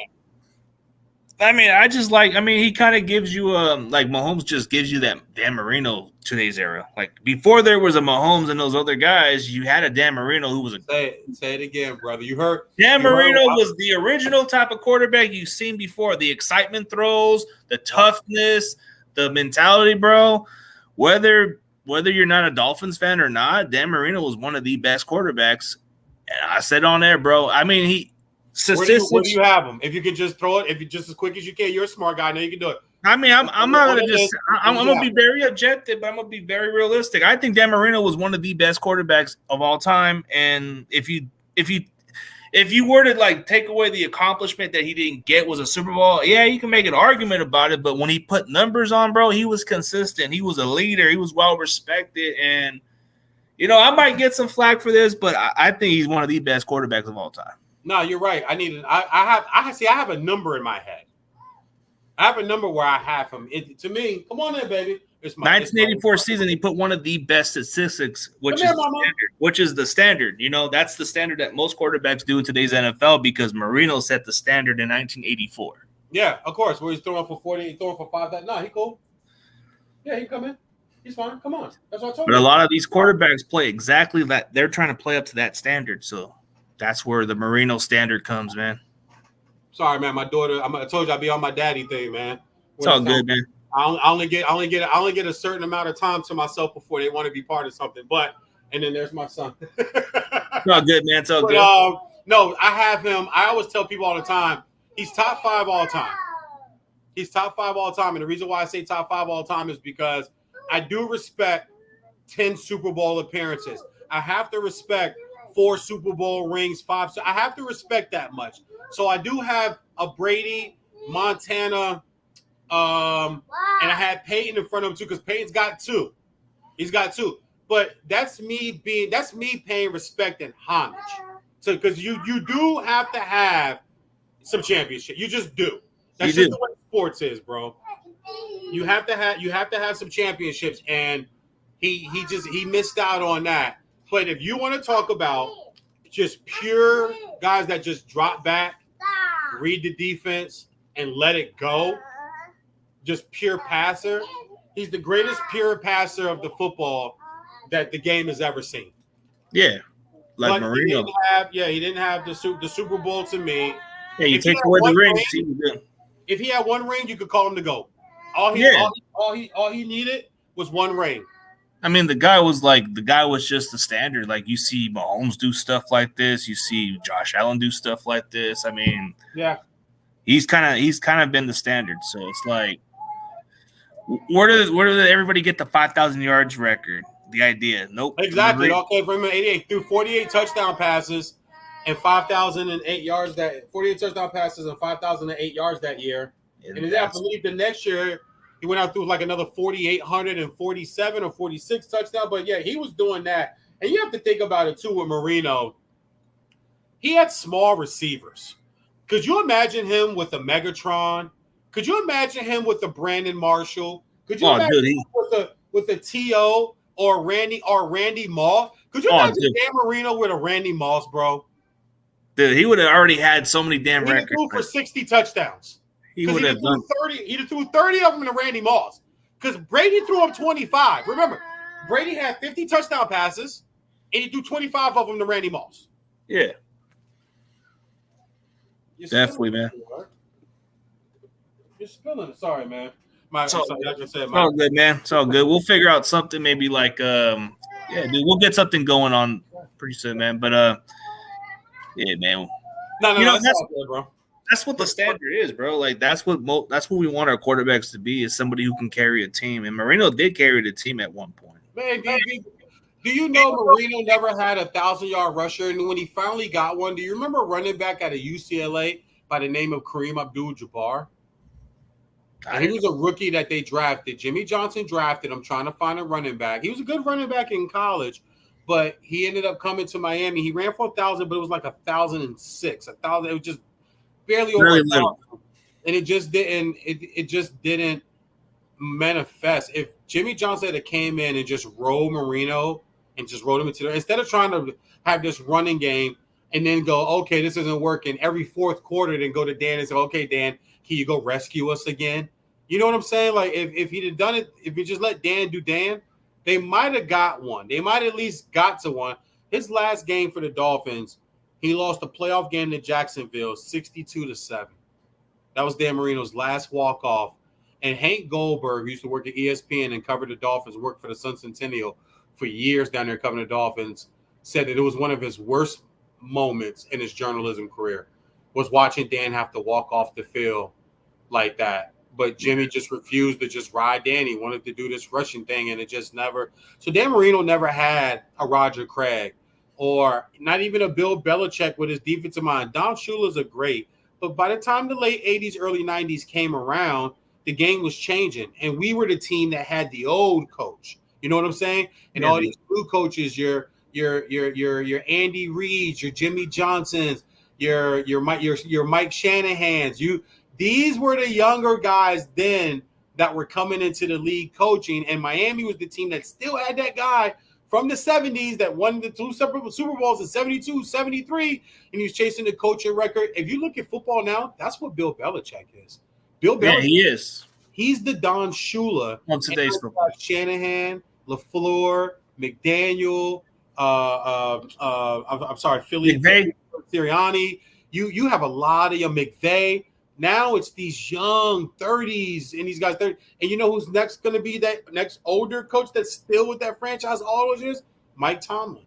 S1: I mean, he kind of gives you Mahomes just gives you that Dan Marino today's era. Like before there was a Mahomes and those other guys, you had a Dan Marino who was a
S2: say it again, brother. You heard
S1: Dan Marino was the original type of quarterback you've seen before. The excitement throws, the toughness, the mentality, bro. Whether you're not a Dolphins fan or not, Dan Marino was one of the best quarterbacks. And I said on there, bro. I mean,
S2: where do you have him? If you could just throw it, if you just as quick as you can, you're a smart guy. I know you can do it.
S1: I mean, I'm not gonna just. I'm gonna be very objective, but I'm gonna be very realistic. I think Dan Marino was one of the best quarterbacks of all time. And if you were to take away the accomplishment that he didn't get was a Super Bowl, yeah, you can make an argument about it. But when he put numbers on, bro, he was consistent. He was a leader. He was well respected. And I might get some flack for this, but I think he's one of the best quarterbacks of all time.
S2: No, you're right. I have a number in my head. I have a number where I have him. To me, come on in, baby.
S1: 1984 season, he put one of the best statistics, which is the standard. That's the standard that most quarterbacks do in today's NFL because Marino set the standard in 1984.
S2: Yeah, of course. Where he's throwing for 40, throwing for 5. No, he cool. Yeah, he come in. He's fine. Come on. That's what I told you.
S1: But a lot of these quarterbacks play exactly that. They're trying to play up to that standard. So that's where the Marino standard comes, man.
S2: Sorry, man. My daughter. I told you I'd be on my daddy thing, man.
S1: It's all good, man.
S2: I only get a certain amount of time to myself before they want to be part of something. And then there's my son.
S1: It's all good, man. It's all good.
S2: No, I have him. I always tell people all the time, he's top 5 all time. He's top 5 all time. And the reason why I say top 5 all time is because I do respect 10 Super Bowl appearances. I have to respect 4 Super Bowl rings, 5. So I have to respect that much. So I do have a Brady, Montana, and I had Peyton in front of him too because Peyton's got 2. He's got 2. But that's me paying respect and homage. So because you do have to have some championship. You just do. That's just the way sports is, bro. You have to have some championships, and he missed out on that. But if you want to talk about just pure guys that just drop back, read the defense, and let it go, just pure passer, he's the greatest pure passer of the football that the game has ever seen.
S1: Yeah, like but Marino.
S2: He didn't have the Super Bowl to me.
S1: Yeah, you take away the ring.
S2: If he had 1 ring, you could call him to go. All he needed was 1 ring.
S1: I mean, the guy was just the standard. Like you see Mahomes do stuff like this. You see Josh Allen do stuff like this. I mean,
S2: yeah,
S1: he's kind of been the standard. So it's like, where did everybody get the 5,000 yards record? The idea, nope.
S2: Exactly. Okay, from 88 through 48 touchdown passes and 5,008 yards 48 touchdown passes and 5,008 yards that year. And then I believe the next year he went out through another 4,847 or 46 touchdowns. But yeah, he was doing that. And you have to think about it too with Marino. He had small receivers. Could you imagine him with a Megatron? Could you imagine him with a Brandon Marshall? Could you imagine him with a T.O. or Randy Moss? Could you imagine Dan Marino with a Randy Moss, bro?
S1: Dude, he would have already had so many damn records.
S2: He threw for 60 touchdowns.
S1: He would have done
S2: 30. He threw 30 of them to Randy Moss because Brady threw him 25. Remember, Brady had 50 touchdown passes, and he threw 25 of them to Randy Moss.
S1: Yeah, definitely, man.
S2: Just spilling it. Sorry, man. Like I said,
S1: it's all good, man. It's all good. We'll figure out something maybe like yeah, dude, we'll get something going on pretty soon, man. But yeah, man.
S2: No,
S1: That's
S2: all good, bro.
S1: That's what the standard is, bro. Like that's what we want our quarterbacks to be, is somebody who can carry a team. And Marino did carry the team at one point.
S2: Man, do you know Marino never had a 1,000-yard rusher? And when he finally got one, do you remember a running back out of UCLA by the name of Kareem Abdul-Jabbar? And he was a rookie that they drafted. Jimmy Johnson drafted him, trying to find a running back. He was a good running back in college, but he ended up coming to Miami. He ran for 1,000, but it was like 1,006. 1,000. It was just barely over 1,000. And it just didn't. It just didn't manifest. If Jimmy Johnson had came in and just rolled Marino and just rolled him into there, instead of trying to have this running game and then go, okay, this isn't working every fourth quarter, then go to Dan and say, okay, Dan, can you go rescue us again? You know what I'm saying? Like if he'd have done it, if you just let Dan do Dan, they might have got one. They might at least got to one. His last game for the Dolphins, he lost a playoff game to Jacksonville, 62-7. That was Dan Marino's last walk-off. And Hank Goldberg, who used to work at ESPN and covered the Dolphins, worked for the Sun Centennial for years down there covering the Dolphins, said that it was one of his worst moments in his journalism career, was watching Dan have to walk off the field like that. But Jimmy just refused to just ride Dan. He wanted to do this rushing thing, and it just never. So Dan Marino never had a Roger Craig or not even a Bill Belichick with his defensive mind. Don Shula's a great. But by the time the late 80s, early 90s came around, the game was changing. And we were the team that had the old coach. You know what I'm saying? And all these new coaches, your Andy Reeds, your Jimmy Johnsons, your Mike Shanahan's, these were the younger guys then that were coming into the league coaching, and Miami was the team that still had that guy from the 70s that won the 2 Super Bowls in 72, 73, and he was chasing the coaching record. If you look at football now, that's what Bill Belichick is. Bill Belichick,
S1: he is.
S2: He's the Don Shula.
S1: On today's football.
S2: Shanahan, LaFleur, McDaniel, I'm sorry, Philly, Sirianni. You have a lot of your McVay. Now it's these young 30s and these guys 30. And you know who's next going to be that next older coach that's still with that franchise all those years? Mike Tomlin.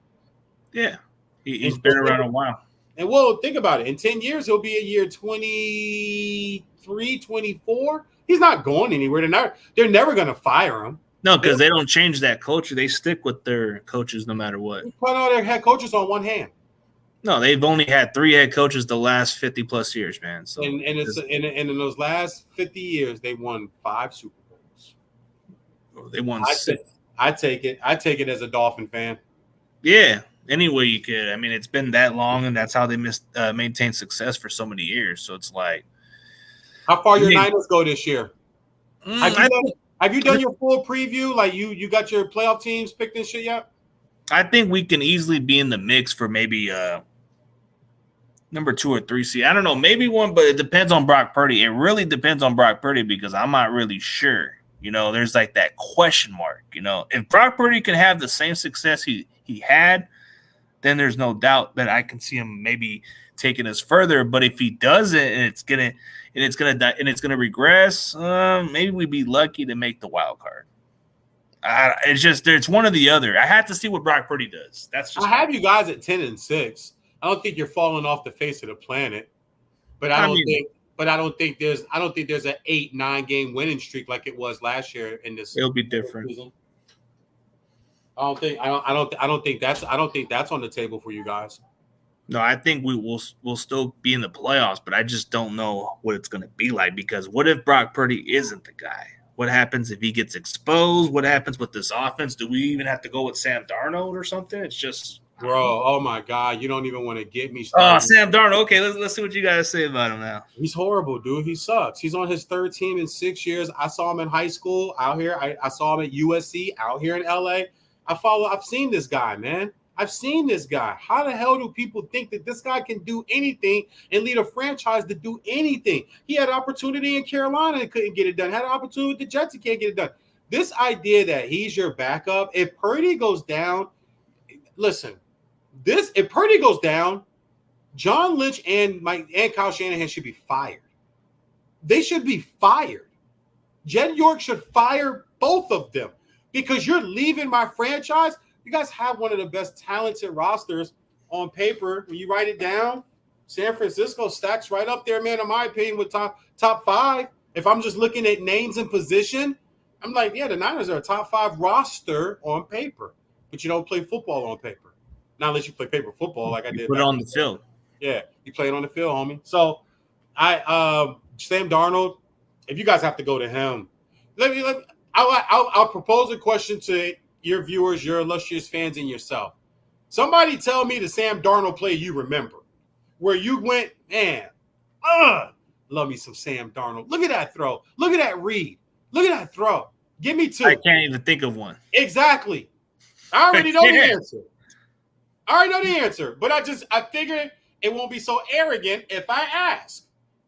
S1: Yeah. He's been around a while.
S2: And well, think about it. In 10 years, he'll be a year 23, 24. He's not going anywhere. They're never going to fire him.
S1: No, because they don't change that culture. They stick with their coaches no matter what.
S2: They put all their head coaches on one hand.
S1: No, they've only had 3 head coaches the last 50-plus years, man. So
S2: and in those last 50 years, they won 5 Super Bowls.
S1: They won 6.
S2: I take it. I take it as a Dolphin fan.
S1: Yeah, any way you could. I mean, it's been that long, and that's how they maintain success for so many years. So it's like,
S2: how far your Niners go this year? Have you done your full preview? Like you got your playoff teams picked and shit yet?
S1: I think we can easily be in the mix for maybe number 2 or 3 seed. I don't know, maybe 1, but it depends on Brock Purdy. It really depends on Brock Purdy because I'm not really sure. You know, there's like that question mark. You know, if Brock Purdy can have the same success he had, then there's no doubt that I can see him maybe taking us further. But if he doesn't, and it's gonna regress, maybe we'd be lucky to make the wild card. It's one or the other. I have to see what Brock Purdy does. I
S2: have you guys at 10-6. I don't think you're falling off the face of the planet, but I don't think there's an 8-9 game winning streak like it was last year in this.
S1: It'll be different.
S2: Season. I don't think that's on the table for you guys.
S1: No, I think we'll still be in the playoffs, but I just don't know what it's going to be like because what if Brock Purdy isn't the guy? What happens if he gets exposed? What happens with this offense? Do we even have to go with Sam Darnold or something? It's just,
S2: bro. Oh my God, you don't even want to get me started.
S1: Oh, Sam Darnold. Okay, let's see what you guys say about him now.
S2: He's horrible, dude. He sucks. He's on his 3rd team in 6 years. I saw him in high school out here. I saw him at USC out here in LA. I've seen this guy, man. I've seen this guy. How the hell do people think that this guy can do anything and lead a franchise to do anything? He had an opportunity in Carolina and couldn't get it done. Had an opportunity with the Jets and can't get it done. This idea that he's your backup, if Purdy goes down, listen, if Purdy goes down, John Lynch and Kyle Shanahan should be fired. they should be fired. Jed York should fire both of them because you're leaving my franchise. You guys have one of the best talented rosters on paper. When you write it down, San Francisco stacks right up there, man, in my opinion, with top 5. If I'm just looking at names and position, I'm like, yeah, the Niners are a top 5 roster on paper, but you don't play football on paper. Not unless you play paper football like I did.
S1: Put it on the field.
S2: Yeah, you play it on the field, homie. So Sam Darnold, if you guys have to go to him, I'll propose a question to your viewers, your illustrious fans, and yourself. Somebody tell me the Sam Darnold play you remember, where you went, man, love me some Sam Darnold. Look at that throw. Look at that read. Look at that throw. Give me 2.
S1: I can't even think of one.
S2: Exactly. I already know the answer. But I figured it won't be so arrogant if I ask.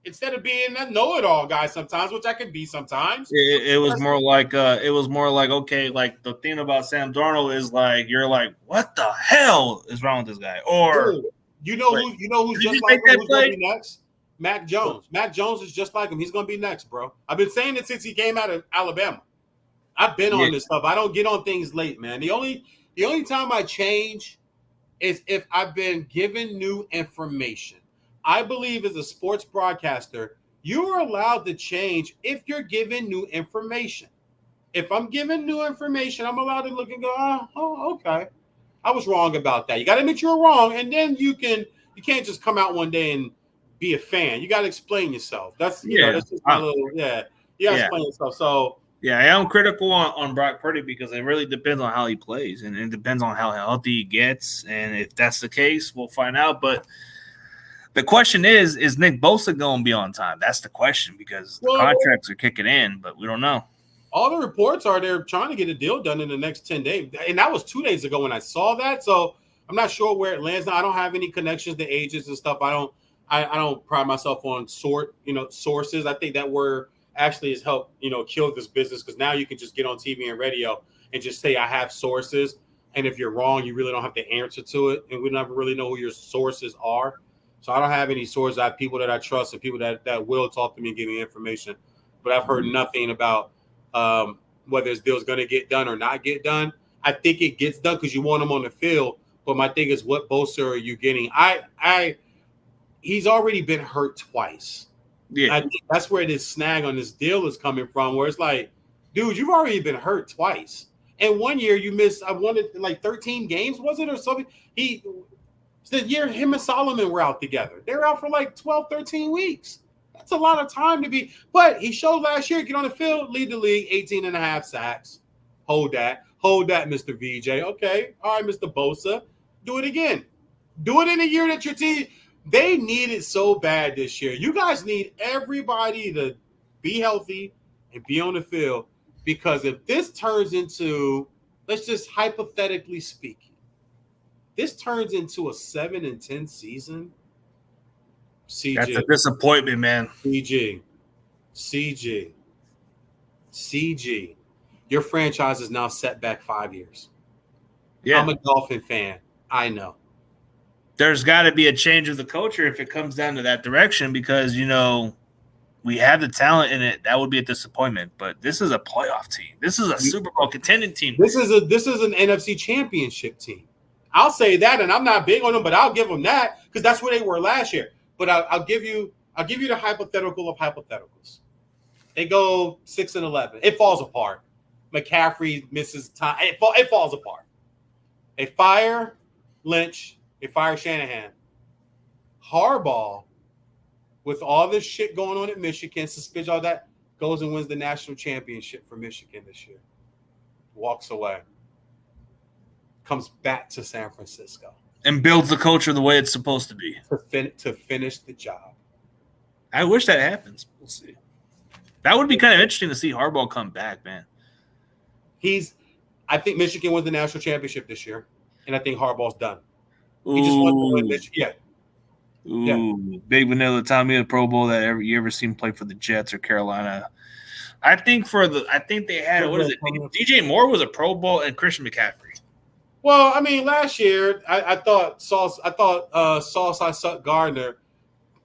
S2: Instead of being a know-it-all guy sometimes, which I can be sometimes.
S1: It was more like okay, like the thing about Sam Darnold is like you're like, what the hell is wrong with this guy? Or
S2: dude, you know who's just like him, who's gonna be next? Mac Jones. Mac Jones is just like him. He's gonna be next, bro. I've been saying it since he came out of Alabama. I've been on this stuff. I don't get on things late, man. The only time I change is if I've been given new information. I believe as a sports broadcaster, you are allowed to change if you're given new information. If I'm given new information, I'm allowed to look and go, oh, okay. I was wrong about that. You got to admit you're wrong, and then you can't just come out one day and be a fan. You got to explain yourself. That's that's just my little You got to explain yourself. So
S1: yeah, I am critical on Brock Purdy because it really depends on how he plays, and it depends on how healthy he gets. And if that's the case, we'll find out. But the question is Nick Bosa going to be on time? That's the question because the contracts are kicking in, but we don't know.
S2: All the reports are they're trying to get a deal done in the next 10 days. And that was 2 days ago when I saw that. So I'm not sure where it lands now. I don't have any connections to agents and stuff. I don't pride myself on sources. I think that word actually has helped, kill this business because now you can just get on TV and radio and just say I have sources. And if you're wrong, you really don't have to answer to it. And we never really know who your sources are. So I don't have any sources. I have people that I trust and people that will talk to me and give me information. But I've heard nothing about whether this deal's going to get done or not get done. I think it gets done because you want him on the field. But my thing is, what Bosa are you getting? He's already been hurt twice. Yeah, I think that's where this snag on this deal is coming from, where it's like, dude, you've already been hurt twice. And 1 year you missed, I wanted like 13 games, was it, or something? The year him and Solomon were out together. They were out for like 12, 13 weeks. That's a lot of time to be. But he showed last year, get on the field, lead the league, 18 and a half sacks. Hold that, Mr. VeeJay. Okay, all right, Mr. Bosa. Do it again. Do it in a year that your team, they need it so bad this year. You guys need everybody to be healthy and be on the field because if this turns into, let's just hypothetically speak, this turns into a 7-10 season. CG.
S1: That's a disappointment, man.
S2: CG. Your franchise is now set back 5 years. Yeah. I'm a Dolphin fan. I know.
S1: There's got to be a change of the culture if it comes down to that direction because, we have the talent in it. That would be a disappointment. But this is a playoff team. This is a Super Bowl contending team.
S2: This is an NFC championship team. I'll say that, and I'm not big on them, but I'll give them that because that's where they were last year. But I'll give you the hypothetical of hypotheticals. They go 6-11. It falls apart. McCaffrey misses time. It falls apart. They fire Lynch. They fire Shanahan. Harbaugh, with all this shit going on at Michigan, suspension, all that, goes and wins the national championship for Michigan this year. Walks away. Comes back to San Francisco.
S1: And builds the culture the way it's supposed to be.
S2: To finish the job.
S1: I wish that happens. We'll see. That would be kind of interesting to see Harbaugh come back, man.
S2: I think Michigan wins the national championship this year, and I think Harbaugh's done. He just wants to win Michigan. Yeah.
S1: Big Vanilla, Tommy, the Pro Bowl that you ever seen play for the Jets or Carolina. I think they had, what is it? DJ Moore was a Pro Bowl and Christian McCaffrey.
S2: Well, I mean, last year I thought Sauce I Suck Gardner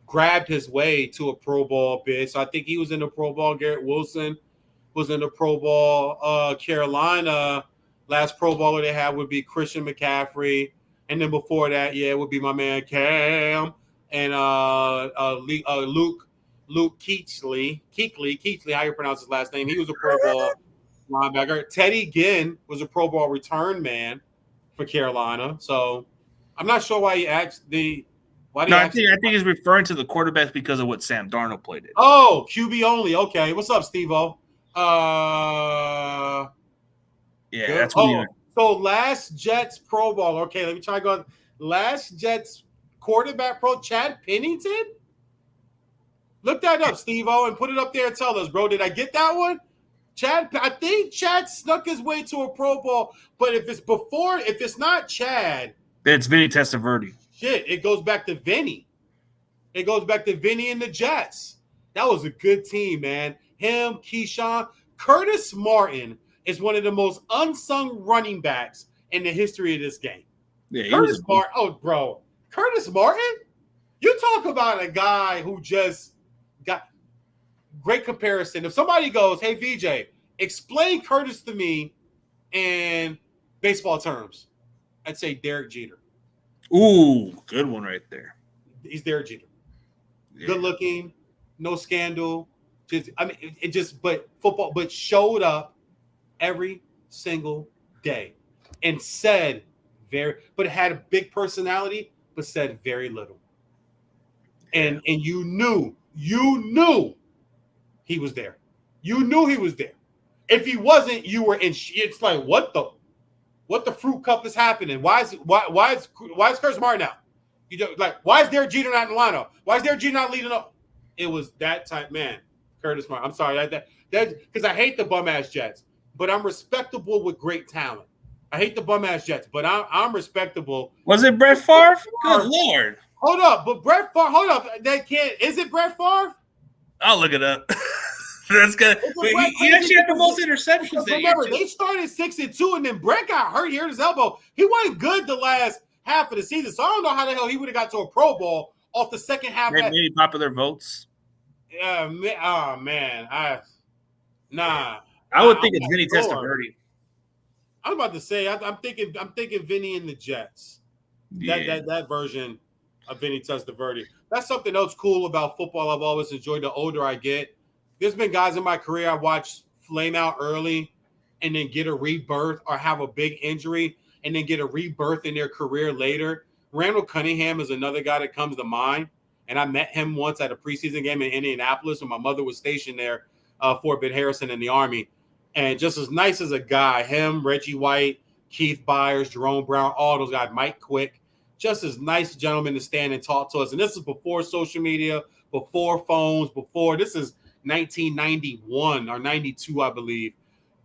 S2: grabbed his way to a Pro Bowl bid. So I think he was in the Pro Bowl. Garrett Wilson was in the Pro Bowl. Carolina, last Pro Bowler they had would be Christian McCaffrey. And then before that, it would be my man Cam and Luke Kuechly, how you pronounce his last name. He was a Pro Bowl linebacker. Teddy Ginn was a Pro Bowl return man for Carolina. So I'm not sure why he asked the –
S1: I think he's referring to the quarterbacks because of what Sam Darnold played in.
S2: Oh, QB only. Okay. What's up, Steve-O?
S1: That's what
S2: so last Jets Pro Bowl. Okay, let me try going. Last Jets quarterback pro, Chad Pennington? Look that up, Steve-O, and put it up there and tell us, bro. Did I get that one? I think Chad snuck his way to a Pro Bowl, but if it's not Chad,
S1: it's Vinny Testaverde.
S2: Shit, it goes back to Vinny. It goes back to Vinny and the Jets. That was a good team, man. Him, Keyshawn. Curtis Martin is one of the most unsung running backs in the history of this game.
S1: Yeah,
S2: Curtis Martin. Oh, bro. Curtis Martin? You talk about a guy who just got great comparison. If somebody goes, hey, VeeJay, explain Curtis to me in baseball terms, I'd say Derek Jeter.
S1: Ooh, good one right there.
S2: He's Derek Jeter.
S1: Yeah.
S2: Good looking, no scandal. But showed up every single day and said but had a big personality, but said very little. And you knew he was there. You knew he was there. If he wasn't, you were in. It's like what the fruit cup is happening? Why is Curtis Martin out? Why is Derek Jeter not in the lineup? Why is Derek Jeter not leading up? It was that type man, Curtis Martin. I'm sorry that because I hate the bum ass Jets, but I'm respectable with great talent. I hate the bum ass Jets, but I'm respectable.
S1: Was it Brett Favre? Good Lord.
S2: Hold up, but Brett Favre. Hold up, is it Brett Favre?
S1: I'll look it up. That's good. He actually had the most interceptions.
S2: Remember, they started 6-2, and then Brett got hurt here in his elbow. He wasn't good the last half of the season, so I don't know how the hell he would have got to a Pro Bowl off the second half.
S1: Maybe popular votes.
S2: Yeah, oh man, I
S1: would think it's Vinny Testaverde.
S2: I'm about to say I'm thinking Vinny and the Jets.
S1: Yeah.
S2: That version of Vinny Testaverde. That's something else cool about football. I've always enjoyed. The older I get, there's been guys in my career I watched flame out early and then get a rebirth or have a big injury and then get a rebirth in their career later. Randall Cunningham is another guy that comes to mind. And I met him once at a preseason game in Indianapolis when my mother was stationed there, Fort Bend Harrison in the Army. And just as nice as a guy, him, Reggie White, Keith Byers, Jerome Brown, all those guys, Mike Quick, just as nice gentlemen to stand and talk to us. And this is before social media, before phones, this is 1991 or 92, I believe,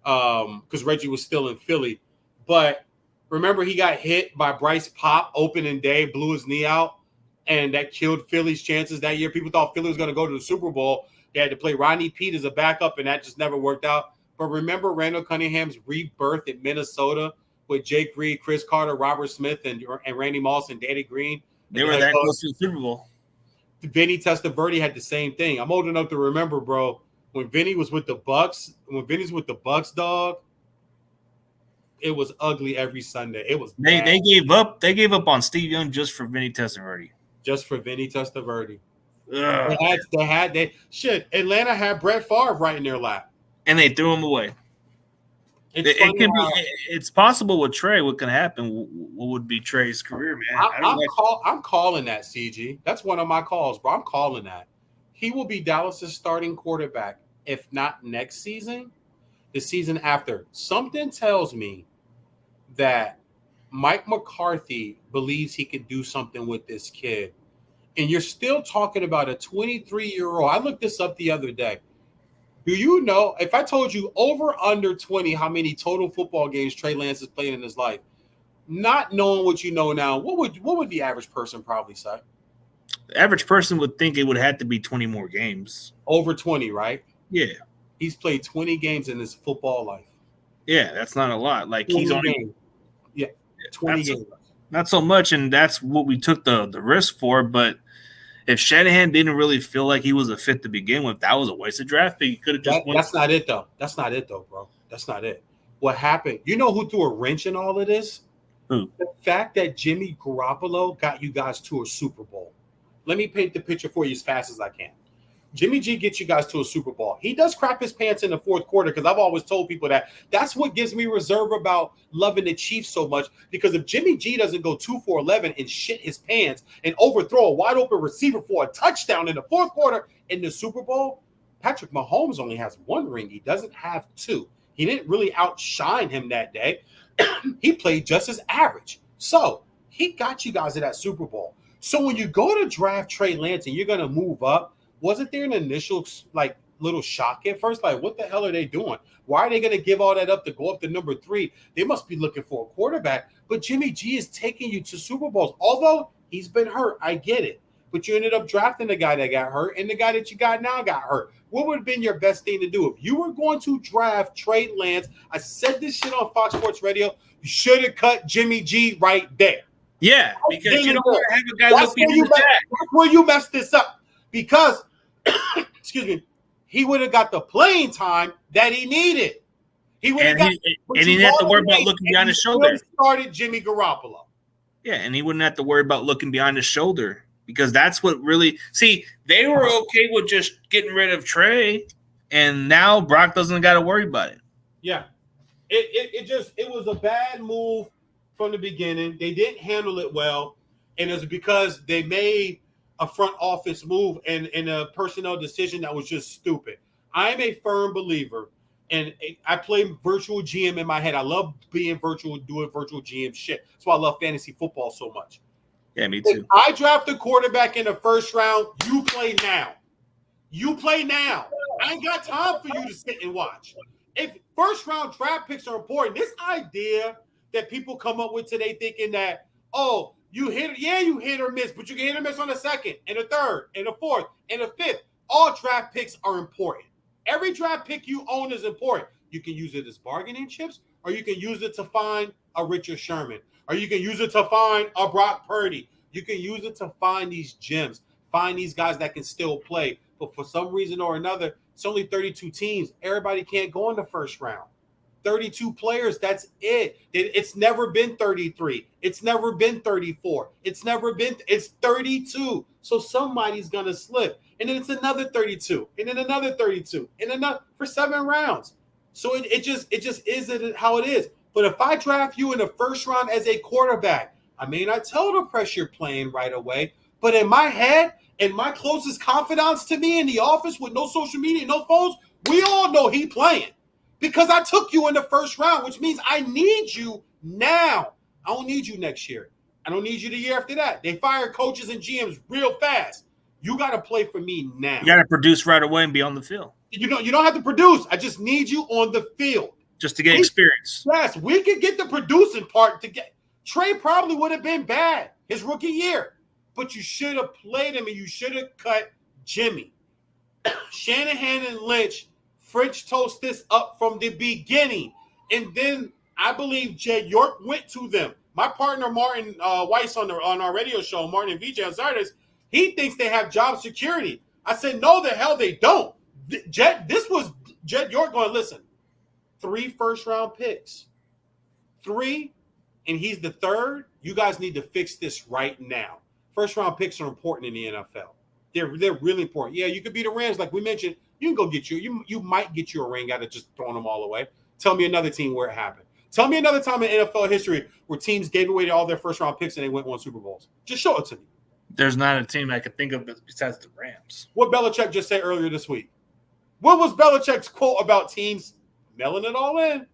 S2: because Reggie was still in Philly. But remember, he got hit by Bryce Pop opening day, blew his knee out, and that killed Philly's chances that year. People thought Philly was going to go to the Super Bowl. They had to play Rodney Peete as a backup, and that just never worked out. But remember Randall Cunningham's rebirth in Minnesota with Jake Reed, Chris Carter, Robert Smith, and Randy Moss and Danny Green.
S1: They were that close to the Super Bowl.
S2: Vinny Testaverde had the same thing. I'm old enough to remember, bro, when Vinny was with the Bucks, dog, it was ugly every Sunday. It was bad.
S1: They gave up. They gave up on Steve Young just for Vinny Testaverde.
S2: Just for Vinny Testaverde. Atlanta had Brett Favre right in their lap.
S1: And they threw him away. It's possible with Trey. What can happen? What would be Trey's career, man?
S2: I'm calling that, CG. That's one of my calls, bro. I'm calling that. He will be Dallas's starting quarterback, if not next season, the season after. Something tells me that Mike McCarthy believes he can do something with this kid. And you're still talking about a 23-year-old. I looked this up the other day. Do you know, if I told you over under 20 how many total football games Trey Lance has played in his life, not knowing what you know now, what would the average person probably say?
S1: The average person would think it would have to be 20 more games.
S2: Over 20, right?
S1: Yeah.
S2: He's played 20 games in his football life.
S1: Yeah, that's not a lot. Like he's only
S2: games. Yeah, 20 games.
S1: Not so much, and that's what we took the risk for, but if Shanahan didn't really feel like he was a fit to begin with, that was a wasted draft pick. He could have just
S2: That's not it, though. That's not it, though, bro. That's not it. What happened? You know who threw a wrench in all of this?
S1: Who?
S2: The fact that Jimmy Garoppolo got you guys to a Super Bowl. Let me paint the picture for you as fast as I can. Jimmy G gets you guys to a Super Bowl. He does crap his pants in the fourth quarter because I've always told people that's what gives me reserve about loving the Chiefs so much, because if Jimmy G doesn't go 2 for 11 and shit his pants and overthrow a wide open receiver for a touchdown in the fourth quarter in the Super Bowl, Patrick Mahomes only has 1 ring. He doesn't have 2. He didn't really outshine him that day. He played just as average. So he got you guys to that Super Bowl. So when you go to draft Trey Lance and you're going to move up, wasn't there an initial little shock at first? Like, what the hell are they doing? Why are they going to give all that up to go up to number 3? They must be looking for a quarterback. But Jimmy G is taking you to Super Bowls. Although he's been hurt, I get it. But you ended up drafting the guy that got hurt, and the guy that you got now got hurt. What would have been your best thing to do? If you were going to draft Trey Lance, I said this shit on Fox Sports Radio, you should have cut Jimmy G right there.
S1: Yeah, because you don't want to have a guy look behind the back.
S2: That's where you messed this up. Because, excuse me, he would have got the playing time that he needed. He would have got,
S1: and he didn't have to worry about looking behind his shoulder.
S2: Started Jimmy Garoppolo.
S1: Yeah, and he wouldn't have to worry about looking behind his shoulder, because that's what really – see, they were okay with just getting rid of Trey, and now Brock doesn't got to worry about it.
S2: Yeah. It was a bad move from the beginning. They didn't handle it well, and it was because they made a front office move and a personnel decision that was just stupid. I am a firm believer, and I play virtual GM in my head. I love being virtual, doing virtual GM shit. That's why I love fantasy football so much.
S1: Yeah, me too.
S2: If I draft a quarterback in the first round, you play now. You play now. I ain't got time for you to sit and watch. If first round draft picks are important, this idea that people come up with today thinking that, oh, you hit or miss, but you can hit or miss on the second and the third and the fourth and the fifth. All draft picks are important. Every draft pick you own is important. You can use it as bargaining chips, or you can use it to find a Richard Sherman, or you can use it to find a Brock Purdy. You can use it to find these gems, find these guys that can still play. But for some reason or another, it's only 32 teams. Everybody can't go in the first round. 32 players, that's it. It's never been 33. It's never been 34. It's 32. So somebody's going to slip. And then it's another 32. And then another 32. And another for 7 rounds. So it just isn't how it is. But if I draft you in the first round as a quarterback, I may not tell the press you're playing right away, but in my head and my closest confidants to me in the office with no social media, no phones, we all know he playing. Because I took you in the first round, which means I need you now. I don't need you next year. I don't need you the year after that. They fire coaches and GMs real fast. You got to play for me now.
S1: You got to produce right away and be on the field.
S2: You don't have to produce. I just need you on the field.
S1: Just to get experience.
S2: Yes, we could get the producing part to get. Trey probably would have been bad his rookie year. But you should have played him and you should have cut Jimmy. Shanahan and Lynch French toast this up from the beginning. And then I believe Jed York went to them. My partner, Martin Weiss, on our radio show, Martin and VeeJay on Saturdays, he thinks they have job security. I said, no, the hell they don't. This was Jed York going, listen, 3 first-round picks. 3, and he's the 3rd. You guys need to fix this right now. First-round picks are important in the NFL. They're really important. Yeah, you could be the Rams, like we mentioned. You can go get you might get you a ring out of just throwing them all away. Tell me another team where it happened. Tell me another time in NFL history where teams gave away all their first-round picks and they won Super Bowls. Just show it to me.
S1: There's not a team I could think of besides the Rams.
S2: What Belichick just said earlier this week? What was Belichick's quote about teams mailing it all in?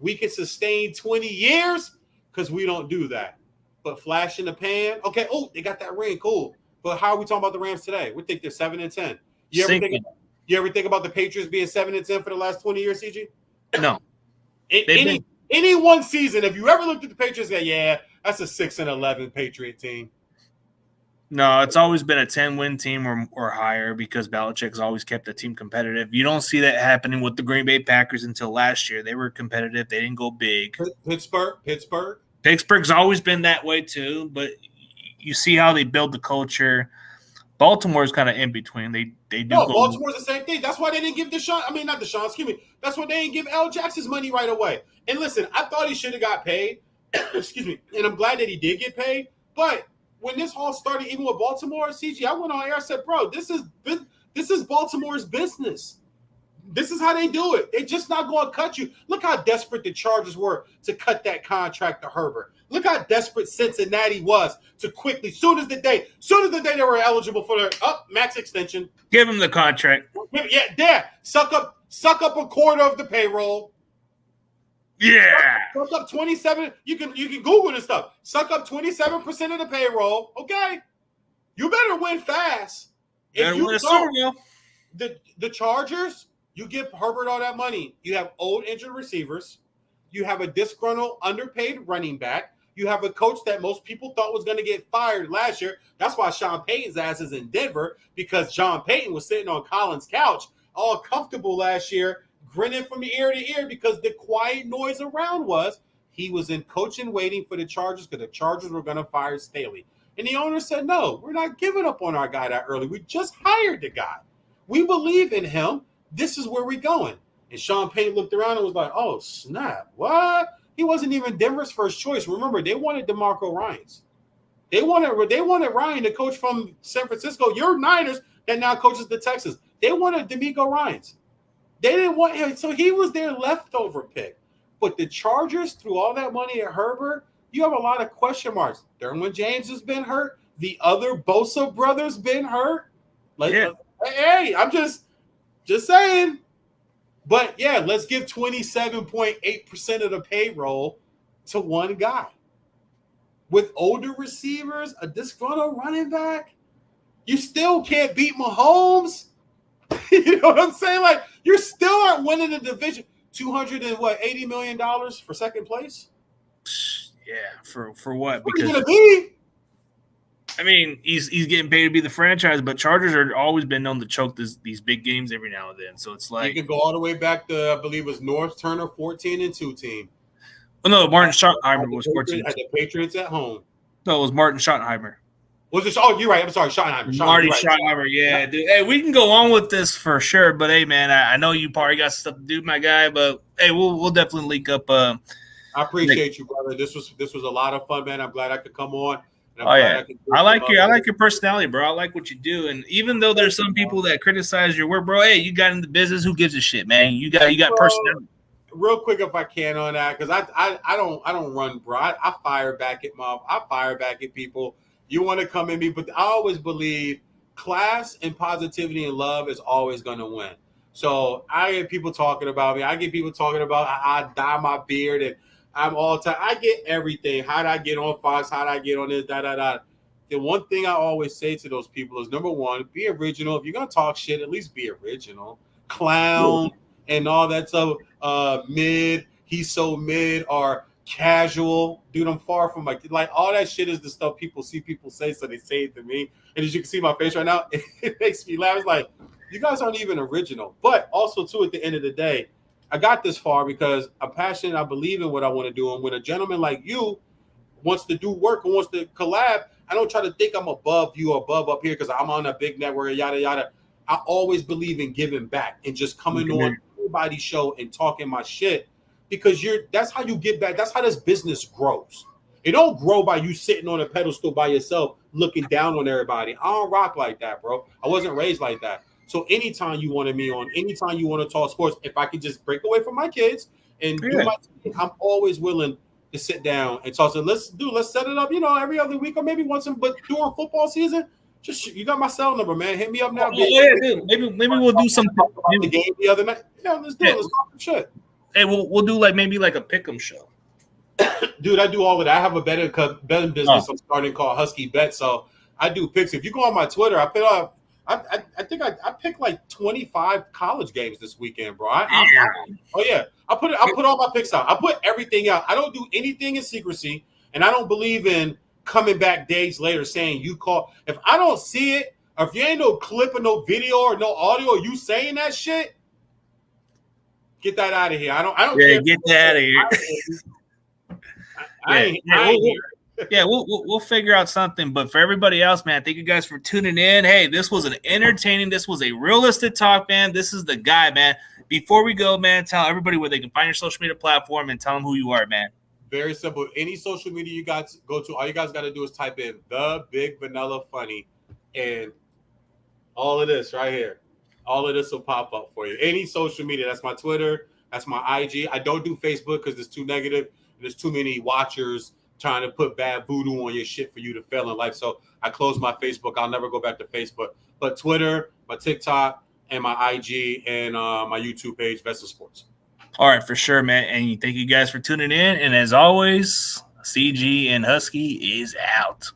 S2: We can sustain 20 years because we don't do that. But flash in the pan, okay, oh, they got that ring, cool. But how are we talking about the Rams today? We think they're 7-10. You ever think about the Patriots being 7-10 for the last 20 years, CG?
S1: No.
S2: Any one season, have you ever looked at the Patriots and go, yeah, that's a 6-11 Patriot team?
S1: No, it's always been a 10-win team or higher because Belichick's always kept the team competitive. You don't see that happening with the Green Bay Packers until last year. They were competitive. They didn't go big. Pittsburgh's always been that way too, but you see how they build the culture. Baltimore's kind of in between. They do.
S2: No, Baltimore's the same thing. That's why they didn't give not Deshaun, excuse me. That's why they didn't give L. Jackson's money right away. And listen, I thought he should have got paid. Excuse me. And I'm glad that he did get paid. But when this all started, even with Baltimore, CG, I went on air and said, bro, this is Baltimore's business. This is how they do it. They're just not going to cut you. Look how desperate the Chargers were to cut that contract to Herbert. Look how desperate Cincinnati was to quickly, soon as the day they were eligible for their max extension.
S1: Give him the contract.
S2: Yeah, there. Suck up a quarter of the payroll.
S1: Yeah.
S2: Suck up 27. You can Google this stuff. Suck up 27% of the payroll. Okay. You better win fast. If you don't, the Chargers, you give Herbert all that money. You have old injured receivers. You have a disgruntled, underpaid running back. You have a coach that most people thought was going to get fired last year. That's why Sean Payton's ass is in Denver, because Sean Payton was sitting on Colin's couch all comfortable last year, grinning from ear to ear because the quiet noise around was he was in coaching waiting for the Chargers because the Chargers were going to fire Staley. And the owner said, no, we're not giving up on our guy that early. We just hired the guy. We believe in him. This is where we're going. And Sean Payton looked around and was like, oh, snap. What? He wasn't even Denver's first choice. Remember, they wanted DeMarco Ryans. They wanted Ryan to coach from San Francisco. Your Niners that now coaches the Texans. They wanted DeMeco Ryans. They didn't want him. So he was their leftover pick. But the Chargers threw all that money at Herbert. You have a lot of question marks. Derwin James has been hurt. The other Bosa brothers been hurt. Hey, I'm just saying. But, yeah, let's give 27.8% of the payroll to one guy. With older receivers, a disgruntled running back, you still can't beat Mahomes. You know what I'm saying? Like, you still aren't winning the division. $280 million for second place?
S1: Yeah, for what?
S2: What are you going to be?
S1: I mean, he's getting paid to be the franchise, but Chargers are always been known to choke these big games every now and then. So it's like
S2: you can go all the way back to, I believe it was North Turner 14-2 team.
S1: Oh no, Martin Schottenheimer was 14.
S2: At the Patriots at home.
S1: No, it was Martin Schottenheimer.
S2: Was it? Oh, you're right. I'm sorry, Schottenheimer.
S1: Marty Schottenheimer, yeah, dude. Hey, we can go on with this for sure, but hey, man, I know you probably got stuff to do, my guy, but hey, we'll definitely link up.
S2: I appreciate you, brother. This was a lot of fun, man. I'm glad I could come on.
S1: Oh yeah, I like your personality, bro. I like what you do, and even though there's some people that criticize your work, bro, hey, you got in the business. Who gives a shit, man? You got personality.
S2: Real quick, if I can on that, because I don't run, bro. I fire back at people. You want to come at me, but I always believe class and positivity and love is always going to win. So I get people talking about me. I get people talking about I dye my beard and I'm all time. I get everything. How'd I get on Fox? How'd I get on this? The one thing I always say to those people is, number one, be original. If you're going to talk shit, at least be original. Clown and all that stuff. Mid, he's so mid, or casual. Dude, I'm far from like all that shit is the stuff people say, so they say it to me. And as you can see my face right now, it makes me laugh. It's like, you guys aren't even original. But also, too, at the end of the day, I got this far because I'm passionate. I believe in what I want to do. And when a gentleman like you wants to do work and wants to collab, I don't try to think I'm above you or above up here because I'm on a big network, yada, yada. I always believe in giving back and just coming on everybody's show and talking my shit because that's how you get back. That's how this business grows. It don't grow by you sitting on a pedestal by yourself looking down on everybody. I don't rock like that, bro. I wasn't raised like that. So anytime you wanted me on, anytime you want to talk sports, if I could just break away from my kids and do my thing, I'm always willing to sit down and talk. So let's set it up, every other week or maybe once. But during football season, just you got my cell number, man. Hit me up now.
S1: Dude. Maybe we'll do something.
S2: The game the other night. Yeah, let's do it. Let's talk some shit.
S1: Hey, we'll do maybe a pick'em show.
S2: Dude, I do all of that. I have a betting business I'm starting called Huskey Bet. So I do picks. If you go on my Twitter, I put up. I think I picked like 25 college games this weekend, bro. I put all my picks out. I put everything out. I don't do anything in secrecy, and I don't believe in coming back days later saying you call. If I don't see it, or if you ain't no clip or no video or no audio or you saying that shit, get that out of here. I don't.
S1: Yeah, get that out of here.
S2: I ain't here.
S1: Yeah, we'll figure out something. But for everybody else, man, thank you guys for tuning in. Hey, this was an entertaining. This was a realistic talk, man. This is the guy, man. Before we go, man, tell everybody where they can find your social media platform and tell them who you are, man.
S2: Very simple. Any social media you guys go to, all you guys got to do is type in The Big Vanilla Funny, and all of this right here, all of this will pop up for you. Any social media. That's my Twitter. That's my IG. I don't do Facebook because it's too negative. There's too many watchers trying to put bad voodoo on your shit for you to fail in life. So I closed my Facebook. I'll never go back to Facebook. But Twitter, my TikTok, and my IG, and my YouTube page, Vessel Sports.
S1: All right, for sure, man. And thank you guys for tuning in. And as always, CG and Husky is out.